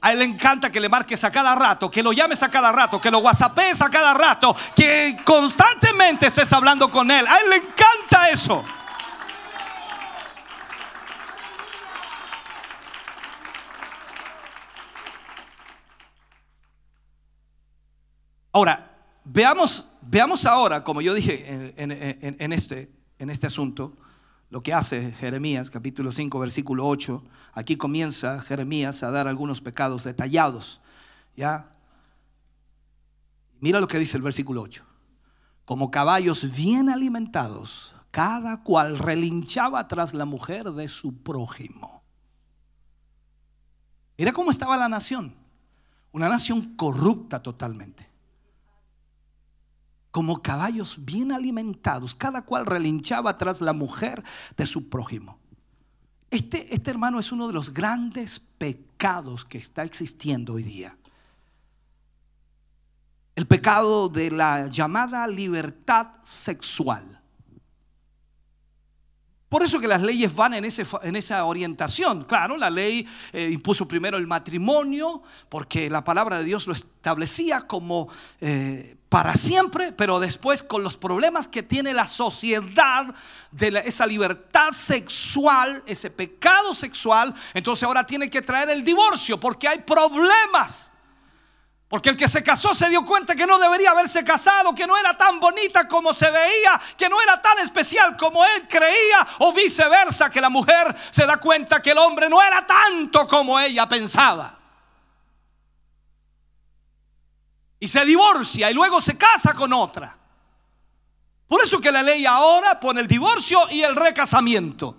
A él le encanta que le marques a cada rato, que lo llames a cada rato, que lo whatsappes a cada rato, que constantemente estés hablando con él. A él le encanta eso. Ahora, veamos ahora, como yo dije en este asunto, lo que hace Jeremías, capítulo 5, versículo 8. Aquí comienza Jeremías a dar algunos pecados detallados. ¿Ya? Mira lo que dice el versículo 8. Como caballos bien alimentados, cada cual relinchaba tras la mujer de su prójimo. Mira cómo estaba la nación. Una nación corrupta totalmente. Como caballos bien alimentados, cada cual relinchaba tras la mujer de su prójimo. Este hermano es uno de los grandes pecados que está existiendo hoy día. El pecado de la llamada libertad sexual. Por eso que las leyes van en esa orientación. Claro, la ley impuso primero el matrimonio, porque la palabra de Dios lo establecía como para siempre, pero después con los problemas que tiene la sociedad de esa libertad sexual, ese pecado sexual, entonces ahora tiene que traer el divorcio porque hay problemas. Porque el que se casó se dio cuenta que no debería haberse casado, que no era tan bonita como se veía, que no era tan especial como él creía, o viceversa, que la mujer se da cuenta que el hombre no era tanto como ella pensaba. Y se divorcia y luego se casa con otra. Por eso que la ley ahora pone el divorcio y el recasamiento,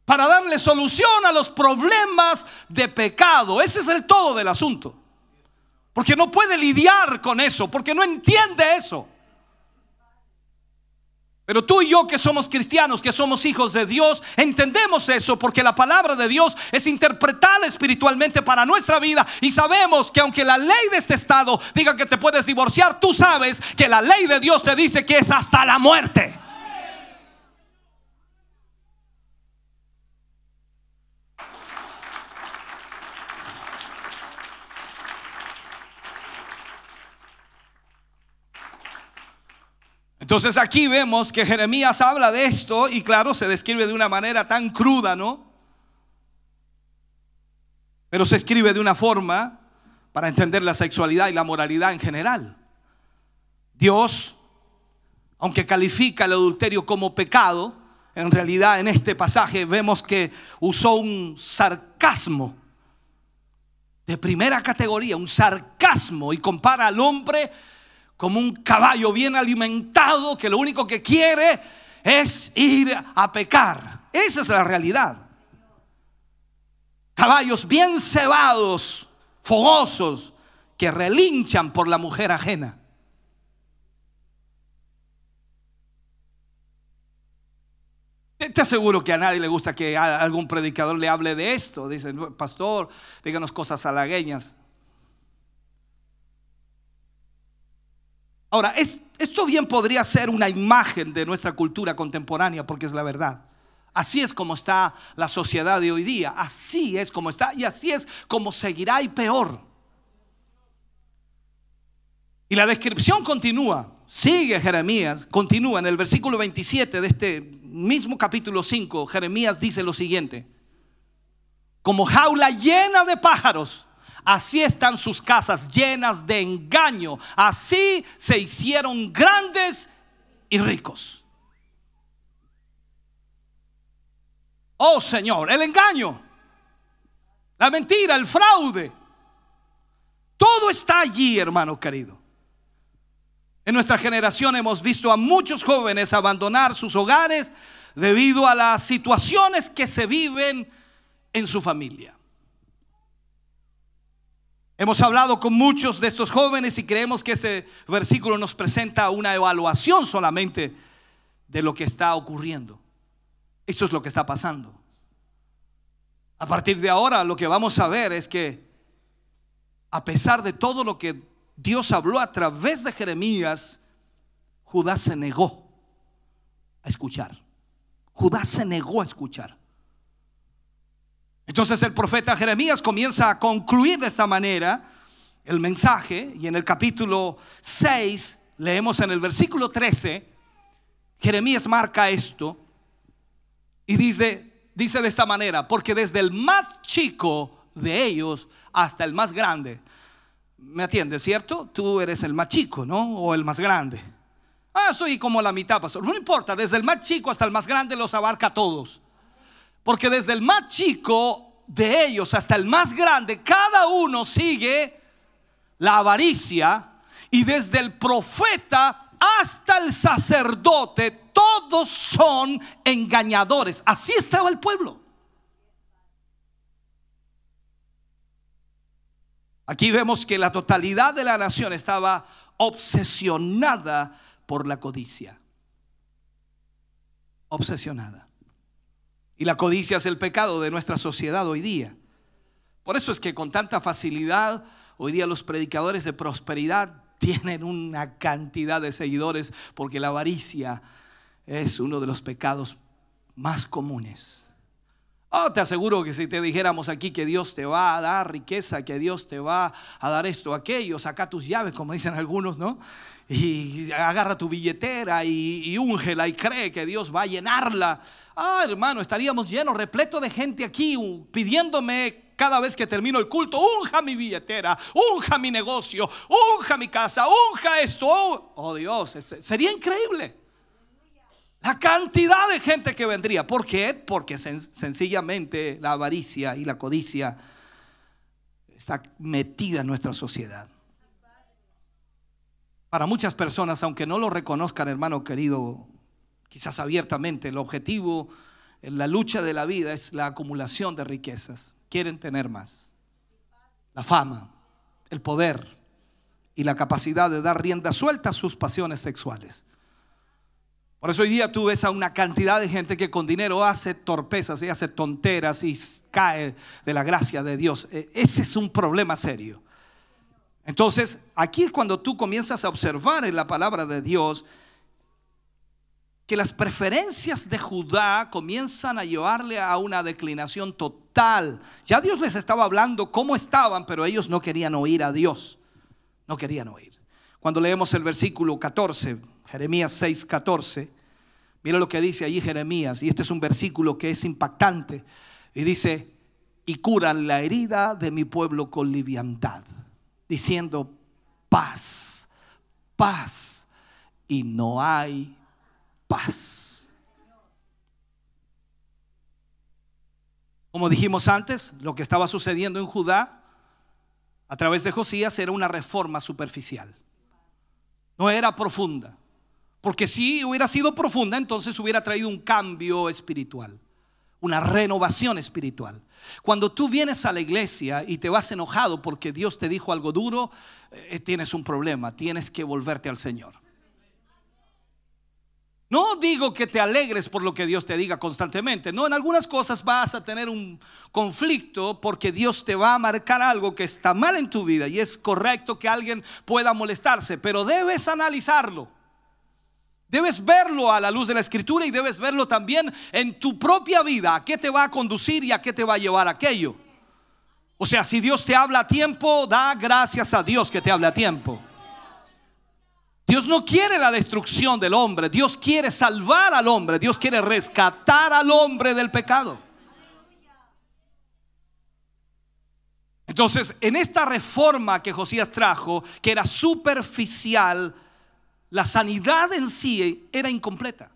para darle solución a los problemas de pecado. Ese es el todo del asunto. Porque no puede lidiar con eso, porque no entiende eso. Pero tú y yo, que somos cristianos, que somos hijos de Dios, entendemos eso, porque la palabra de Dios es interpretada espiritualmente para nuestra vida. Y sabemos que aunque la ley de este estado diga que te puedes divorciar, tú sabes que la ley de Dios te dice que es hasta la muerte. Entonces aquí vemos que Jeremías habla de esto y claro, se describe de una manera tan cruda, ¿no? pero se escribe de una forma para entender la sexualidad y la moralidad en general. Dios, aunque califica el adulterio como pecado, en realidad en este pasaje vemos que usó un sarcasmo de primera categoría, un sarcasmo, y compara al hombre como un caballo bien alimentado que lo único que quiere es ir a pecar. Esa es la realidad. Caballos bien cebados, fogosos, que relinchan por la mujer ajena. Te aseguro que a nadie le gusta que algún predicador le hable de esto. Dicen, pastor, díganos cosas halagueñas. Ahora, esto bien podría ser una imagen de nuestra cultura contemporánea, porque es la verdad. Así es como está la sociedad de hoy día. Así es como está y así es como seguirá, y peor. Y la descripción continúa. Sigue Jeremías, continúa en el versículo 27 de este mismo capítulo 5. Jeremías dice lo siguiente: como jaula llena de pájaros, así están sus casas llenas de engaño. Así se hicieron grandes y ricos. Oh Señor, el engaño, la mentira, el fraude, todo está allí, hermano querido. En nuestra generación hemos visto a muchos jóvenes abandonar sus hogares debido a las situaciones que se viven en su familia. Hemos hablado con muchos de estos jóvenes y creemos que este versículo nos presenta una evaluación solamente de lo que está ocurriendo. Esto es lo que está pasando. A partir de ahora lo que vamos a ver es que, a pesar de todo lo que Dios habló a través de Jeremías, Judá se negó a escuchar. Judá se negó a escuchar. Entonces el profeta Jeremías comienza a concluir de esta manera el mensaje, y en el capítulo 6 leemos en el versículo 13, Jeremías marca esto y dice de esta manera: porque desde el más chico de ellos hasta el más grande. ¿Me atiendes, cierto? Tú eres el más chico, ¿no? O el más grande. Soy como la mitad, pastor. No importa, desde el más chico hasta el más grande los abarca a todos. Porque desde el más chico de ellos hasta el más grande, cada uno sigue la avaricia. Y desde el profeta hasta el sacerdote, todos son engañadores. Así estaba el pueblo. Aquí vemos que la totalidad de la nación estaba obsesionada por la codicia. Obsesionada. Y la codicia es el pecado de nuestra sociedad hoy día. Por eso es que con tanta facilidad hoy día los predicadores de prosperidad tienen una cantidad de seguidores, porque la avaricia es uno de los pecados más comunes. Te aseguro que si te dijéramos aquí que Dios te va a dar riqueza, que Dios te va a dar esto, aquello, saca tus llaves, como dicen algunos, ¿no? Y agarra tu billetera y úngela y cree que Dios va a llenarla. Hermano, estaríamos llenos, repleto de gente aquí pidiéndome cada vez que termino el culto: unja mi billetera, unja mi negocio, unja mi casa, unja esto. Oh Dios, sería increíble la cantidad de gente que vendría. ¿Por qué? Porque sencillamente la avaricia y la codicia está metida en nuestra sociedad. Para muchas personas, aunque no lo reconozcan, hermano querido, quizás abiertamente, el objetivo en la lucha de la vida es la acumulación de riquezas. Quieren tener más. La fama, el poder y la capacidad de dar rienda suelta a sus pasiones sexuales. Por eso hoy día tú ves a una cantidad de gente que con dinero hace torpezas y hace tonteras y cae de la gracia de Dios. Ese es un problema serio. Entonces aquí es cuando tú comienzas a observar en la palabra de Dios que las preferencias de Judá comienzan a llevarle a una declinación total. Ya Dios les estaba hablando cómo estaban, pero ellos no querían oír a Dios. No querían oír. Cuando leemos el versículo 14, Jeremías 6:14, mira lo que dice allí Jeremías, y este es un versículo que es impactante, y dice: y curan la herida de mi pueblo con liviandad, diciendo paz, paz, y no hay paz. Como dijimos antes, lo que estaba sucediendo en Judá a través de Josías era una reforma superficial, no era profunda, porque si hubiera sido profunda, entonces hubiera traído un cambio espiritual, una renovación espiritual. Cuando tú vienes a la iglesia y te vas enojado porque Dios te dijo algo duro, tienes un problema, tienes que volverte al Señor. No digo que te alegres por lo que Dios te diga constantemente. No, en algunas cosas vas a tener un conflicto porque Dios te va a marcar algo que está mal en tu vida, y es correcto que alguien pueda molestarse, pero debes analizarlo. Debes verlo a la luz de la Escritura y debes verlo también en tu propia vida. ¿A qué te va a conducir y a qué te va a llevar aquello? O sea, si Dios te habla a tiempo, da gracias a Dios que te habla a tiempo. Dios no quiere la destrucción del hombre. Dios quiere salvar al hombre. Dios quiere rescatar al hombre del pecado. Entonces, en esta reforma que Josías trajo, que era superficial, la sanidad en sí era incompleta.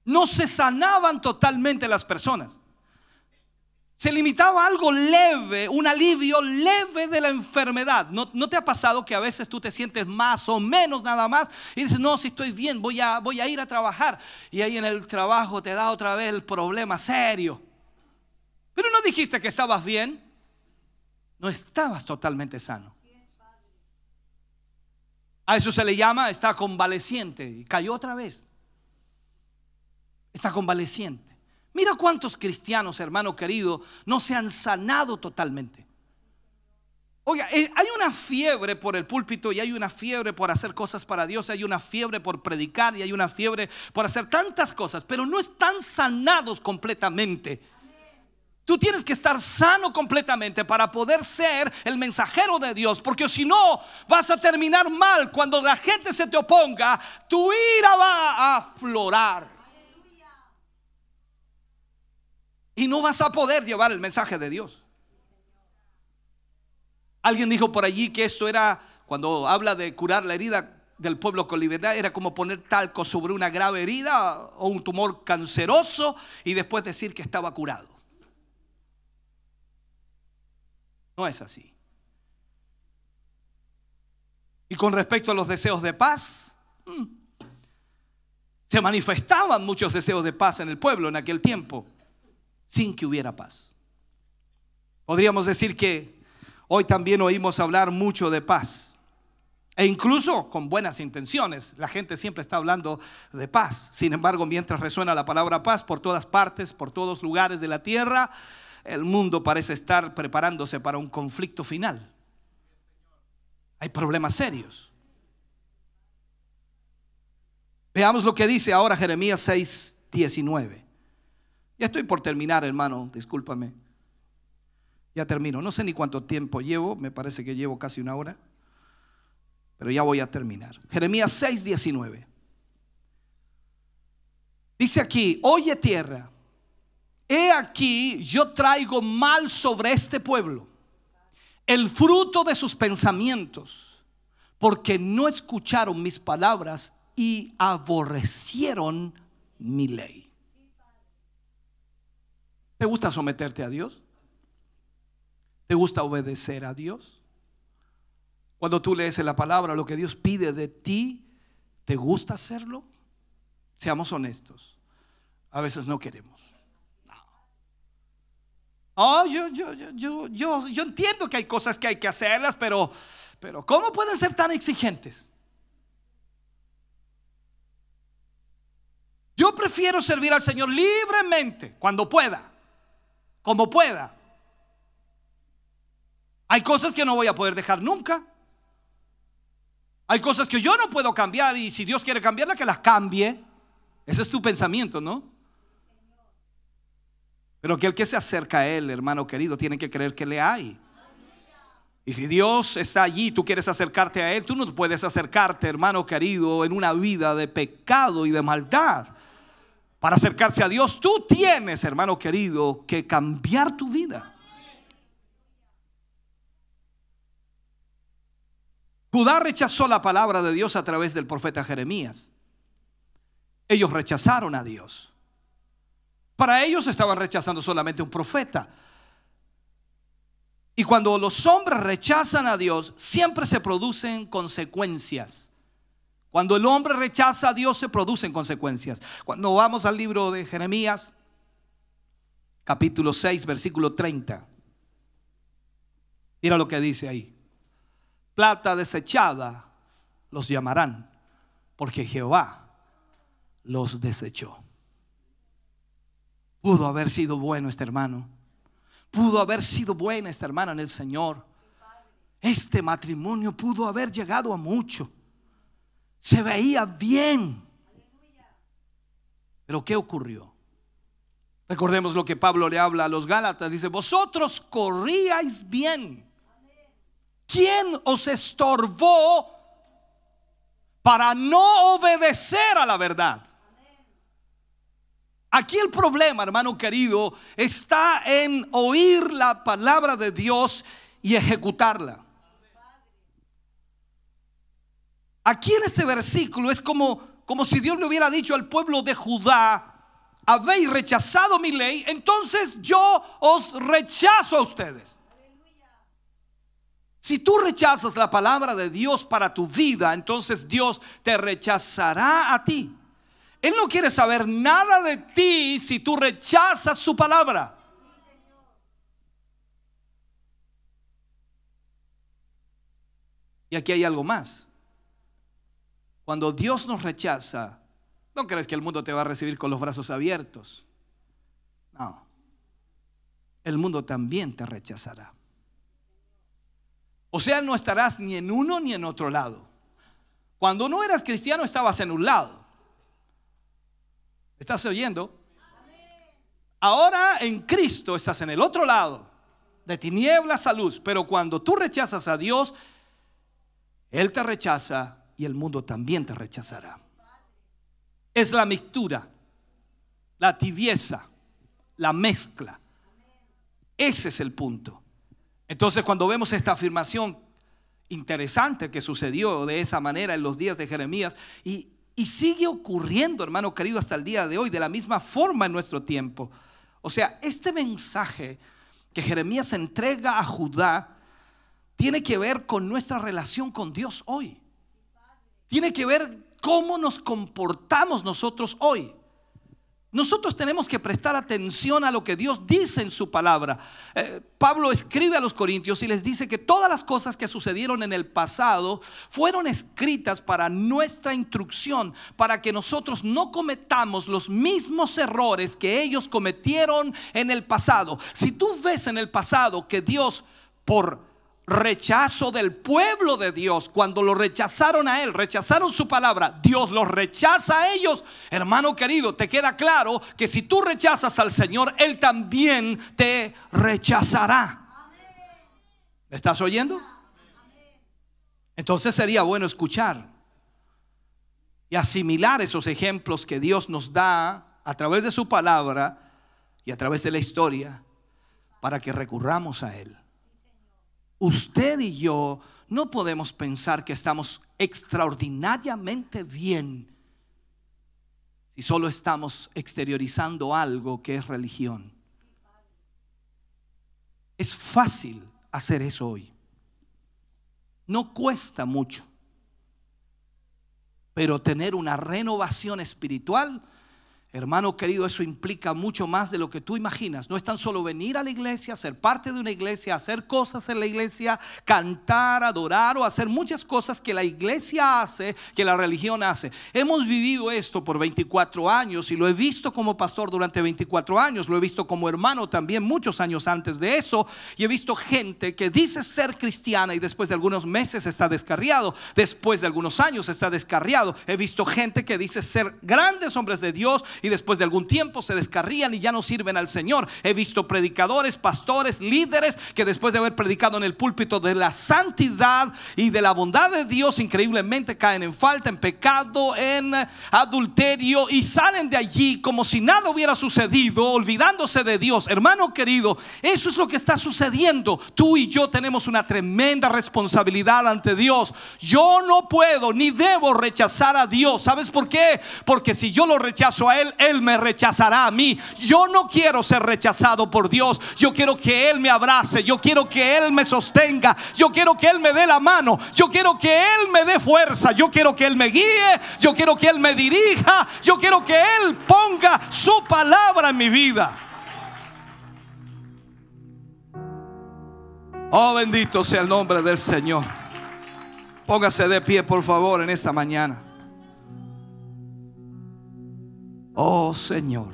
No se sanaban totalmente las personas. Se limitaba a algo leve, un alivio leve de la enfermedad. ¿No te ha pasado que a veces tú te sientes más o menos nada más y dices, no, si estoy bien, voy a ir a trabajar, y ahí en el trabajo te da otra vez el problema serio? Pero no dijiste que estabas bien. No estabas totalmente sano. A eso se le llama, está convaleciente, y cayó otra vez. Está convaleciente. Mira cuántos cristianos, hermano querido, no se han sanado totalmente. Oiga, hay una fiebre por el púlpito, y hay una fiebre por hacer cosas para Dios, hay una fiebre por predicar, y hay una fiebre por hacer tantas cosas, pero no están sanados completamente. Tú tienes que estar sano completamente para poder ser el mensajero de Dios, porque si no vas a terminar mal. Cuando la gente se te oponga, tu ira va a aflorar y no vas a poder llevar el mensaje de Dios. Alguien dijo por allí que esto era, cuando habla de curar la herida del pueblo con libertad, era como poner talco sobre una grave herida o un tumor canceroso y después decir que estaba curado. No es así. Y con respecto a los deseos de paz, se manifestaban muchos deseos de paz en el pueblo en aquel tiempo, sin que hubiera paz. Podríamos decir que hoy también oímos hablar mucho de paz, e incluso con buenas intenciones. La gente siempre está hablando de paz. Sin embargo, mientras resuena la palabra paz por todas partes, por todos lugares de la tierra, el mundo parece estar preparándose para un conflicto final. Hay problemas serios. Veamos lo que dice ahora Jeremías 6:19. Ya estoy por terminar, hermano, discúlpame. Ya termino. No sé ni cuánto tiempo llevo, me parece que llevo casi una hora, pero ya voy a terminar. Jeremías 6:19. Dice aquí: oye tierra, he aquí yo traigo mal sobre este pueblo, el fruto de sus pensamientos, porque no escucharon mis palabras y aborrecieron mi ley. ¿Te gusta someterte a Dios? ¿Te gusta obedecer a Dios? Cuando tú lees en la palabra lo que Dios pide de ti, ¿te gusta hacerlo? Seamos honestos, a veces no queremos. Oh, yo entiendo que hay cosas que hay que hacerlas, pero ¿cómo pueden ser tan exigentes? Yo prefiero servir al Señor libremente, cuando pueda, como pueda. Hay cosas que no voy a poder dejar nunca. Hay cosas que yo no puedo cambiar, y si Dios quiere cambiarlas, que las cambie. Ese es tu pensamiento, ¿no? Pero que el que se acerca a Él, hermano querido, tiene que creer que le hay. Y si Dios está allí, tú quieres acercarte a Él, tú no puedes acercarte, hermano querido, en una vida de pecado y de maldad. Para acercarse a Dios, tú tienes, hermano querido, que cambiar tu vida. Judá rechazó la palabra de Dios a través del profeta Jeremías. Ellos rechazaron a Dios. Para ellos estaban rechazando solamente un profeta. Y cuando los hombres rechazan a Dios, siempre se producen consecuencias. Cuando el hombre rechaza a Dios, se producen consecuencias. Cuando vamos al libro de Jeremías, capítulo 6, versículo 30. Mira lo que dice ahí. Plata desechada los llamarán, porque Jehová los desechó. Pudo haber sido bueno este hermano. Pudo haber sido buena esta hermana en el Señor. Este matrimonio pudo haber llegado a mucho. Se veía bien. Pero ¿qué ocurrió? Recordemos lo que Pablo le habla a los Gálatas. Dice: vosotros corríais bien. ¿Quién os estorbó para no obedecer a la verdad? Aquí el problema, hermano querido, está en oír la palabra de Dios y ejecutarla. Aquí en este versículo es como si Dios le hubiera dicho al pueblo de Judá: habéis rechazado mi ley, entonces yo os rechazo a ustedes. Si tú rechazas la palabra de Dios para tu vida, entonces Dios te rechazará a ti. Él no quiere saber nada de ti si tú rechazas su palabra. Y aquí hay algo más. Cuando Dios nos rechaza, no crees que el mundo te va a recibir con los brazos abiertos. No. El mundo también te rechazará. O sea, no estarás ni en uno ni en otro lado. Cuando no eras cristiano, estabas en un lado. ¿Estás oyendo? Ahora en Cristo estás en el otro lado, de tinieblas a luz. Pero cuando tú rechazas a Dios, Él te rechaza y el mundo también te rechazará. Es la mixtura, la tibieza, la mezcla. Ese es el punto. Entonces, cuando vemos esta afirmación interesante que sucedió de esa manera en los días de Jeremías, y sigue ocurriendo, hermano querido, hasta el día de hoy, de la misma forma en nuestro tiempo. O sea, este mensaje que Jeremías entrega a Judá tiene que ver con nuestra relación con Dios hoy. Tiene que ver cómo nos comportamos nosotros hoy. Nosotros tenemos que prestar atención a lo que Dios dice en su palabra. Pablo escribe a los Corintios y les dice que todas las cosas que sucedieron en el pasado fueron escritas para nuestra instrucción, para que nosotros no cometamos los mismos errores que ellos cometieron en el pasado. Si tú ves en el pasado que Dios, por rechazo del pueblo de Dios, cuando lo rechazaron a Él, rechazaron su palabra, Dios los rechaza a ellos, hermano querido, te queda claro que si tú rechazas al Señor, Él también te rechazará. ¿Me estás oyendo? Entonces sería bueno escuchar y asimilar esos ejemplos que Dios nos da a través de su palabra y a través de la historia, para que recurramos a Él. Usted y yo no podemos pensar que estamos extraordinariamente bien si solo estamos exteriorizando algo que es religión. Es fácil hacer eso hoy. No cuesta mucho. Pero tener una renovación espiritual, hermano querido, eso implica mucho más de lo que tú imaginas. No es tan solo venir a la iglesia, ser parte de una iglesia, hacer cosas en la iglesia, cantar, adorar o hacer muchas cosas que la iglesia hace, que la religión hace. Hemos vivido esto por 24 años y lo he visto como pastor durante 24 años. Lo he visto como hermano también muchos años antes de eso. Y he visto gente que dice ser cristiana y después de algunos meses está descarriado. Después de algunos años está descarriado. He visto gente que dice ser grandes hombres de Dios y después de algún tiempo se descarrían y ya no sirven al Señor. He visto predicadores, pastores, líderes que después de haber predicado en el púlpito de la santidad y de la bondad de Dios, increíblemente caen en falta, en pecado, en adulterio, y salen de allí como si nada hubiera sucedido, olvidándose de Dios. Hermano querido, eso es lo que está sucediendo. Tú y yo tenemos una tremenda responsabilidad ante Dios. Yo no puedo ni debo rechazar a Dios. ¿Sabes por qué? Porque si yo lo rechazo a Él, Él me rechazará a mí. Yo no quiero ser rechazado por Dios. Yo quiero que Él me abrace. Yo quiero que Él me sostenga. Yo quiero que Él me dé la mano. Yo quiero que Él me dé fuerza. Yo quiero que Él me guíe. Yo quiero que Él me dirija. Yo quiero que Él ponga su palabra en mi vida. Oh, bendito sea el nombre del Señor. Póngase de pie, por favor, en esta mañana. Oh, Señor,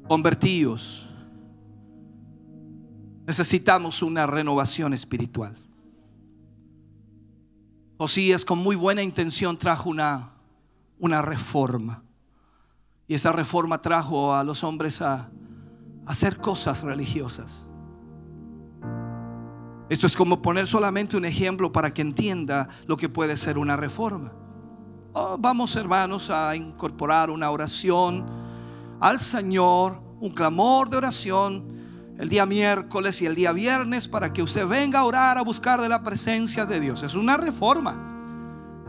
convertíos. Necesitamos una renovación espiritual. Josías, con muy buena intención, trajo una reforma. Y esa reforma trajo a los hombres a hacer cosas religiosas. Esto es como poner solamente un ejemplo para que entienda lo que puede ser una reforma. Vamos, hermanos, a incorporar una oración al Señor, un clamor de oración el día miércoles y el día viernes, para que usted venga a orar, a buscar de la presencia de Dios. Es una reforma,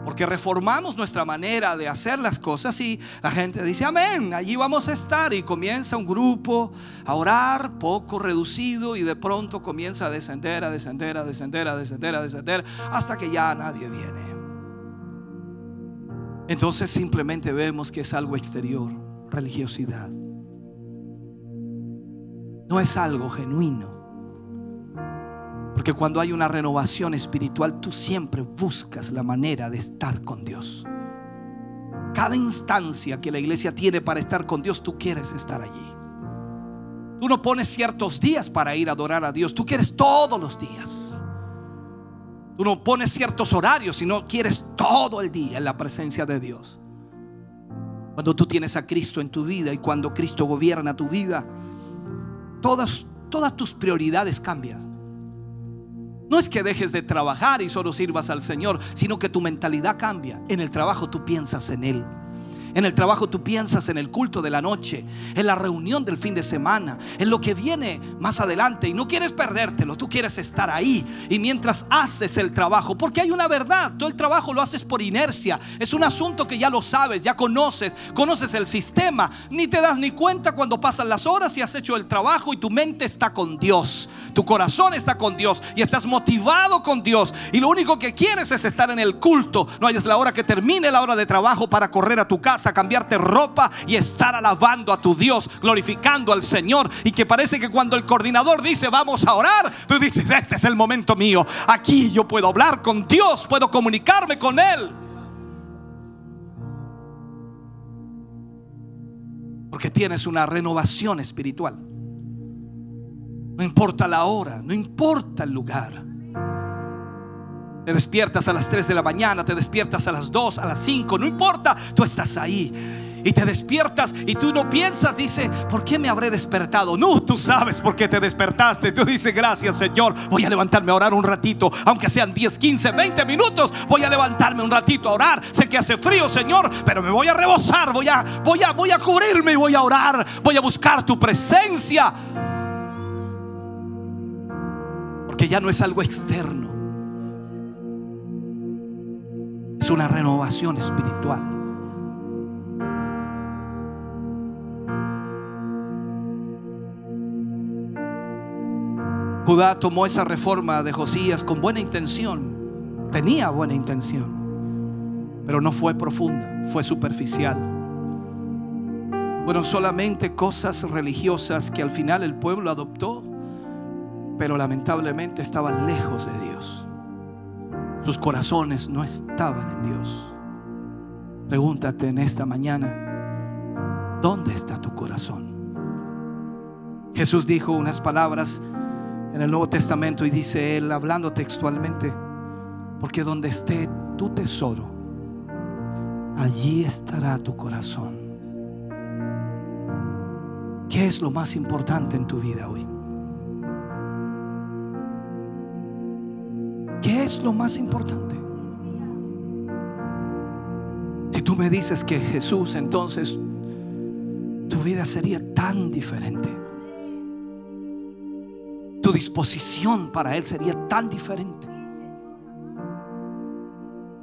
porque reformamos nuestra manera de hacer las cosas y la gente dice amén, allí vamos a estar, y comienza un grupo a orar poco reducido, y de pronto comienza a descender, a descender, a descender, a descender, a descender, hasta que ya nadie viene. Entonces simplemente vemos que es algo exterior, religiosidad. No es algo genuino. Porque cuando hay una renovación espiritual, tú siempre buscas la manera de estar con Dios. Cada instancia que la iglesia tiene para estar con Dios, tú quieres estar allí. Tú no pones ciertos días para ir a adorar a Dios, tú quieres todos los días. Tú no pones ciertos horarios, sino quieres todo el día en la presencia de Dios. Cuando tú tienes a Cristo en tu vida y cuando Cristo gobierna tu vida, todas tus prioridades cambian. No es que dejes de trabajar y solo sirvas al Señor, sino que tu mentalidad cambia. En el trabajo tú piensas en Él. En el trabajo tú piensas en el culto de la noche, en la reunión del fin de semana, en lo que viene más adelante, y no quieres perdértelo, tú quieres estar ahí. Y mientras haces el trabajo, porque hay una verdad, todo el trabajo lo haces por inercia, es un asunto que ya lo sabes, ya conoces el sistema, ni te das ni cuenta cuando pasan las horas y has hecho el trabajo y tu mente está con Dios, tu corazón está con Dios y estás motivado con Dios, y lo único que quieres es estar en el culto. No hayas la hora que termine la hora de trabajo para correr a tu casa, cambiarte ropa y estar alabando a tu Dios, glorificando al Señor. Y que parece que cuando el coordinador dice vamos a orar, tú dices este es el momento mío, aquí yo puedo hablar con Dios, puedo comunicarme con Él. Porque tienes una renovación espiritual. No importa la hora, no importa el lugar. Te despiertas a las 3 de la mañana, te despiertas a las 2, a las 5, no importa, tú estás ahí. Y te despiertas y tú no piensas, dice, ¿por qué me habré despertado? No, tú sabes por qué te despertaste. Tú dices, gracias Señor, voy a levantarme a orar un ratito, aunque sean 10, 15, 20 minutos. Voy a levantarme un ratito a orar. Sé que hace frío, Señor, pero me voy a rebosar, voy a cubrirme y voy a orar. Voy a buscar tu presencia. Porque ya no es algo externo, es una renovación espiritual. Judá tomó esa reforma de Josías con buena intención. Tenía buena intención, pero no fue profunda, fue superficial. Fueron solamente cosas religiosas que al final el pueblo adoptó, pero lamentablemente estaban lejos de Dios. Sus corazones no estaban en Dios. Pregúntate en esta mañana, ¿dónde está tu corazón? Jesús dijo unas palabras en el Nuevo Testamento y dice Él, hablando textualmente, porque donde esté tu tesoro, allí estará tu corazón. ¿Qué es lo más importante en tu vida hoy? ¿Qué es lo más importante? Si tú me dices que Jesús, entonces tu vida sería tan diferente. Tu disposición para Él sería tan diferente.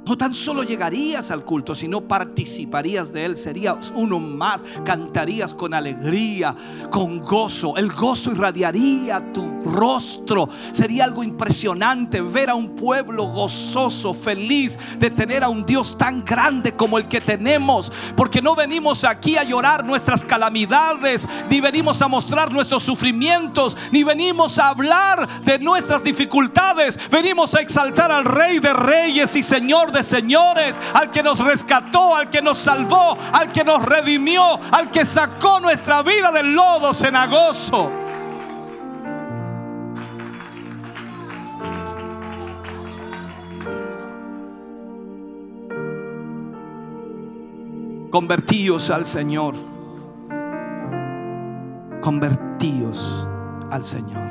No tan solo llegarías al culto, sino participarías de Él. Serías uno más. Cantarías con alegría, con gozo. El gozo irradiaría tu rostro. Sería algo impresionante ver a un pueblo gozoso, feliz de tener a un Dios tan grande como el que tenemos. Porque no venimos aquí a llorar nuestras calamidades, ni venimos a mostrar nuestros sufrimientos, ni venimos a hablar de nuestras dificultades. Venimos a exaltar al Rey de Reyes y Señor de señores, al que nos rescató, al que nos salvó, al que nos redimió, al que sacó nuestra vida del lodo cenagoso. Convertíos al Señor. Convertíos al Señor.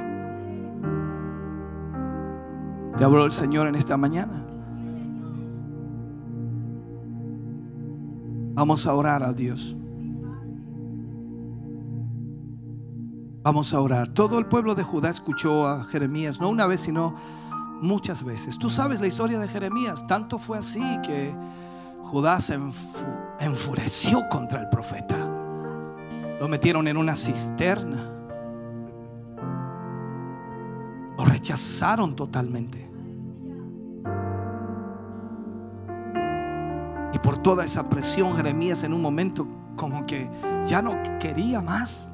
¿Te habló el Señor en esta mañana? Vamos a orar a Dios. Vamos a orar. Todo el pueblo de Judá escuchó a Jeremías, no una vez sino muchas veces. Tú sabes la historia de Jeremías. Tanto fue así que Judá se enfureció contra el profeta. Lo metieron en una cisterna. Lo rechazaron totalmente. Y por toda esa presión, Jeremías en un momento como que ya no quería más.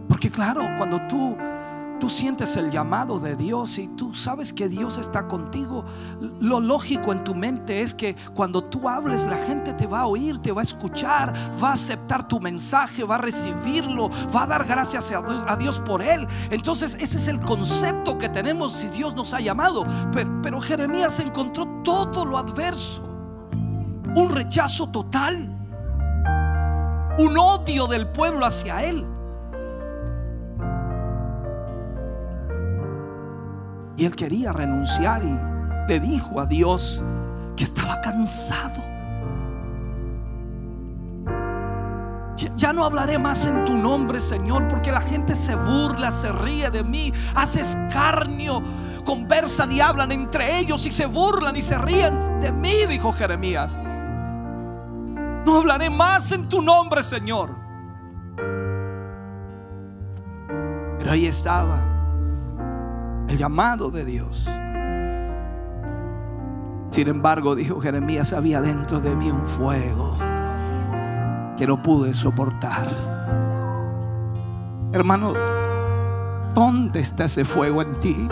Porque claro, cuando tú sientes el llamado de Dios y tú sabes que Dios está contigo, lo lógico en tu mente es que cuando tú hables, la gente te va a oír, te va a escuchar, va a aceptar tu mensaje, va a recibirlo, va a dar gracias a Dios por él. Entonces ese es el concepto que tenemos si Dios nos ha llamado. Pero Jeremías encontró todo lo adverso: un rechazo total, un odio del pueblo hacia él. Y él quería renunciar y le dijo a Dios que estaba cansado. Ya no hablaré más en tu nombre, Señor, porque la gente se burla, se ríe de mí, hace escarnio, conversan y hablan entre ellos y se burlan y se ríen de mí, dijo Jeremías. No hablaré más en tu nombre, Señor. Pero ahí estaba el llamado de Dios. Sin embargo, dijo Jeremías, había dentro de mí un fuego que no pude soportar. Hermano, ¿dónde está ese fuego en ti?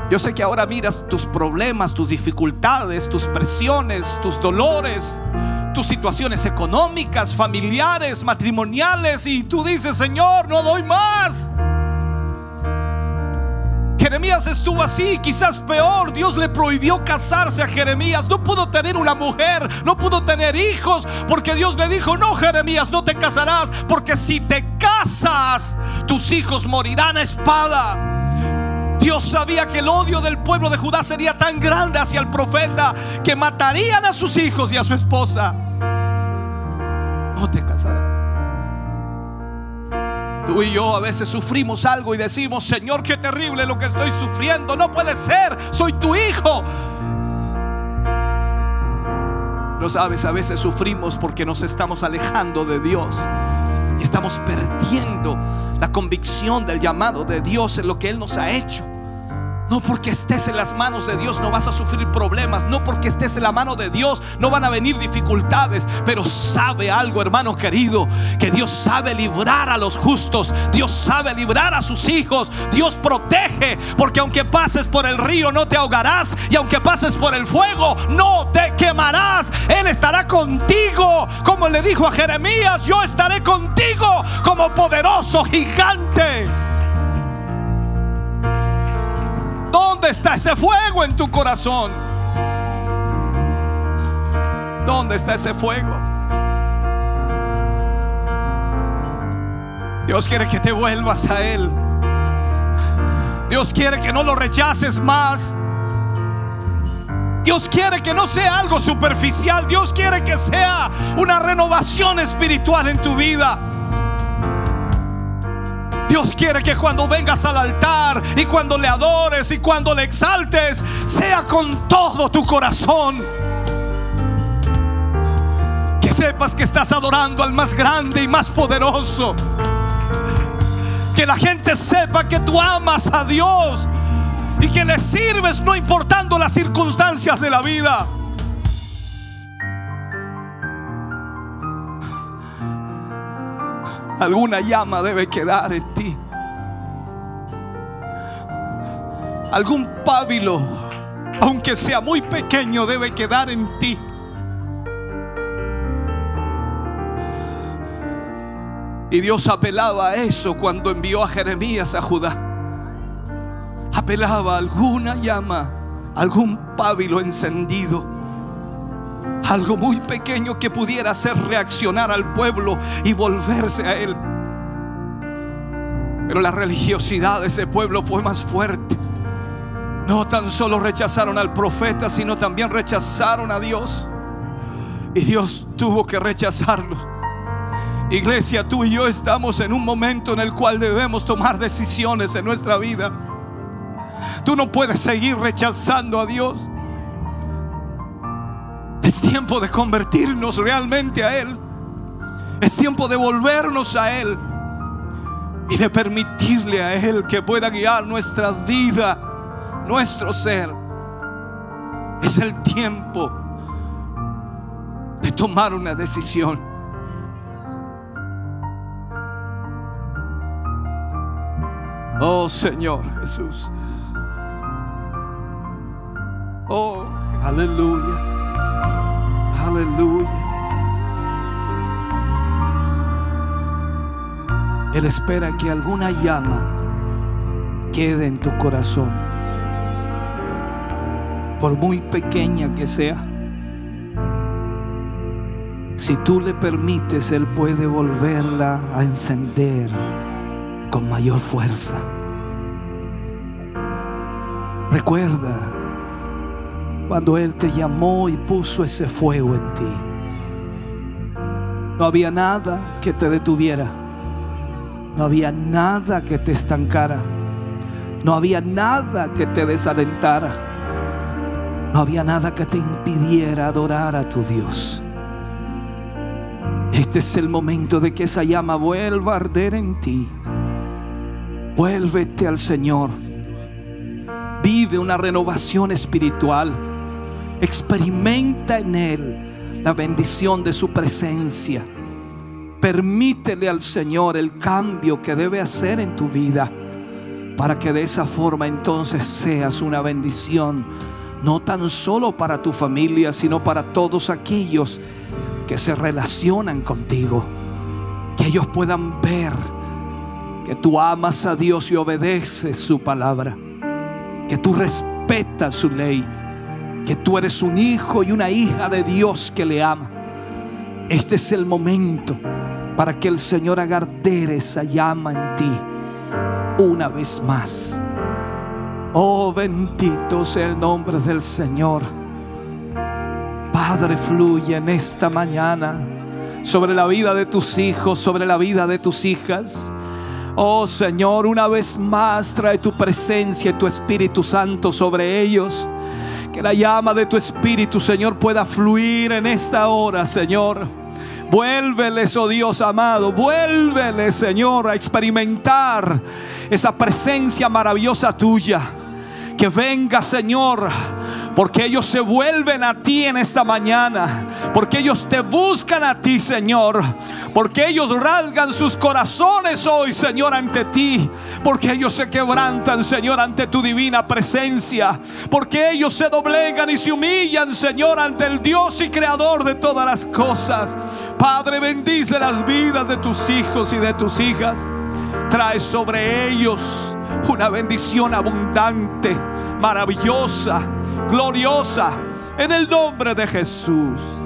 Yo sé que ahora miras tus problemas, tus dificultades, tus presiones, tus dolores, tus situaciones económicas, familiares, matrimoniales, y tú dices: Señor, no doy más. Jeremías estuvo así, quizás peor. Dios le prohibió casarse a Jeremías. No pudo tener una mujer, no pudo tener hijos, porque Dios le dijo: no, Jeremías, no te casarás, porque si te casas, tus hijos morirán a espada. Dios sabía que el odio del pueblo de Judá sería tan grande hacia el profeta que matarían a sus hijos y a su esposa. No te casarás. Tú y yo a veces sufrimos algo y decimos: Señor, qué terrible lo que estoy sufriendo, no puede ser, soy tu hijo. No sabes, a veces sufrimos porque nos estamos alejando de Dios y estamos perdiendo la convicción del llamado de Dios en lo que Él nos ha hecho. No porque estés en las manos de Dios no vas a sufrir problemas. No porque estés en la mano de Dios no van a venir dificultades. Pero sabe algo, hermano querido, que Dios sabe librar a los justos. Dios sabe librar a sus hijos. Dios protege, porque aunque pases por el río no te ahogarás, y aunque pases por el fuego no te quemarás. Él estará contigo, como le dijo a Jeremías: yo estaré contigo como poderoso gigante. ¿Dónde está ese fuego en tu corazón? ¿Dónde está ese fuego? Dios quiere que te vuelvas a Él. Dios quiere que no lo rechaces más. Dios quiere que no sea algo superficial. Dios quiere que sea una renovación espiritual en tu vida. Dios quiere que cuando vengas al altar y cuando le adores y cuando le exaltes, sea con todo tu corazón. Que sepas que estás adorando al más grande y más poderoso. Que la gente sepa que tú amas a Dios y que le sirves no importando las circunstancias de la vida. Alguna llama debe quedar en ti. Algún pábilo, aunque sea muy pequeño, debe quedar en ti. Y Dios apelaba a eso cuando envió a Jeremías a Judá. Apelaba a alguna llama, algún pábilo encendido, algo muy pequeño que pudiera hacer reaccionar al pueblo y volverse a Él. Pero la religiosidad de ese pueblo fue más fuerte. No tan solo rechazaron al profeta, sino también rechazaron a Dios. Y Dios tuvo que rechazarlos. Iglesia, tú y yo estamos en un momento en el cual debemos tomar decisiones en nuestra vida. Tú no puedes seguir rechazando a Dios. Es tiempo de convertirnos realmente a Él. Es tiempo de volvernos a Él y de permitirle a Él que pueda guiar nuestra vida, nuestro ser. Es el tiempo de tomar una decisión. Oh Señor Jesús. Oh, aleluya. Aleluya. Él espera que alguna llama quede en tu corazón, por muy pequeña que sea. Si tú le permites, Él puede volverla a encender con mayor fuerza. Recuerda cuando Él te llamó y puso ese fuego en ti. No había nada que te detuviera. No había nada que te estancara. No había nada que te desalentara. No había nada que te impidiera adorar a tu Dios. Este es el momento de que esa llama vuelva a arder en ti. Vuélvete al Señor. Vive una renovación espiritual. Experimenta en Él la bendición de su presencia. Permítele al Señor el cambio que debe hacer en tu vida, para que de esa forma entonces seas una bendición, no tan solo para tu familia, sino para todos aquellos que se relacionan contigo. Que ellos puedan ver que tú amas a Dios y obedeces su palabra, que tú respetas su ley, que tú eres un hijo y una hija de Dios que le ama. Este es el momento para que el Señor haga arder esa llama en ti una vez más. Oh, bendito sea el nombre del Señor. Padre, fluye en esta mañana sobre la vida de tus hijos, sobre la vida de tus hijas. Oh Señor, una vez más trae tu presencia y tu Espíritu Santo sobre ellos. Que la llama de tu Espíritu, Señor, pueda fluir en esta hora, Señor. Vuélveles, oh Dios amado, vuélveles, Señor, a experimentar esa presencia maravillosa tuya. Que venga, Señor, porque ellos se vuelven a ti en esta mañana, porque ellos te buscan a ti, Señor, porque ellos rasgan sus corazones hoy, Señor, ante ti, porque ellos se quebrantan, Señor, ante tu divina presencia, porque ellos se doblegan y se humillan, Señor, ante el Dios y Creador de todas las cosas. Padre, bendice las vidas de tus hijos y de tus hijas. trae sobre ellos una bendición abundante, maravillosa, gloriosa, en el nombre de Jesús.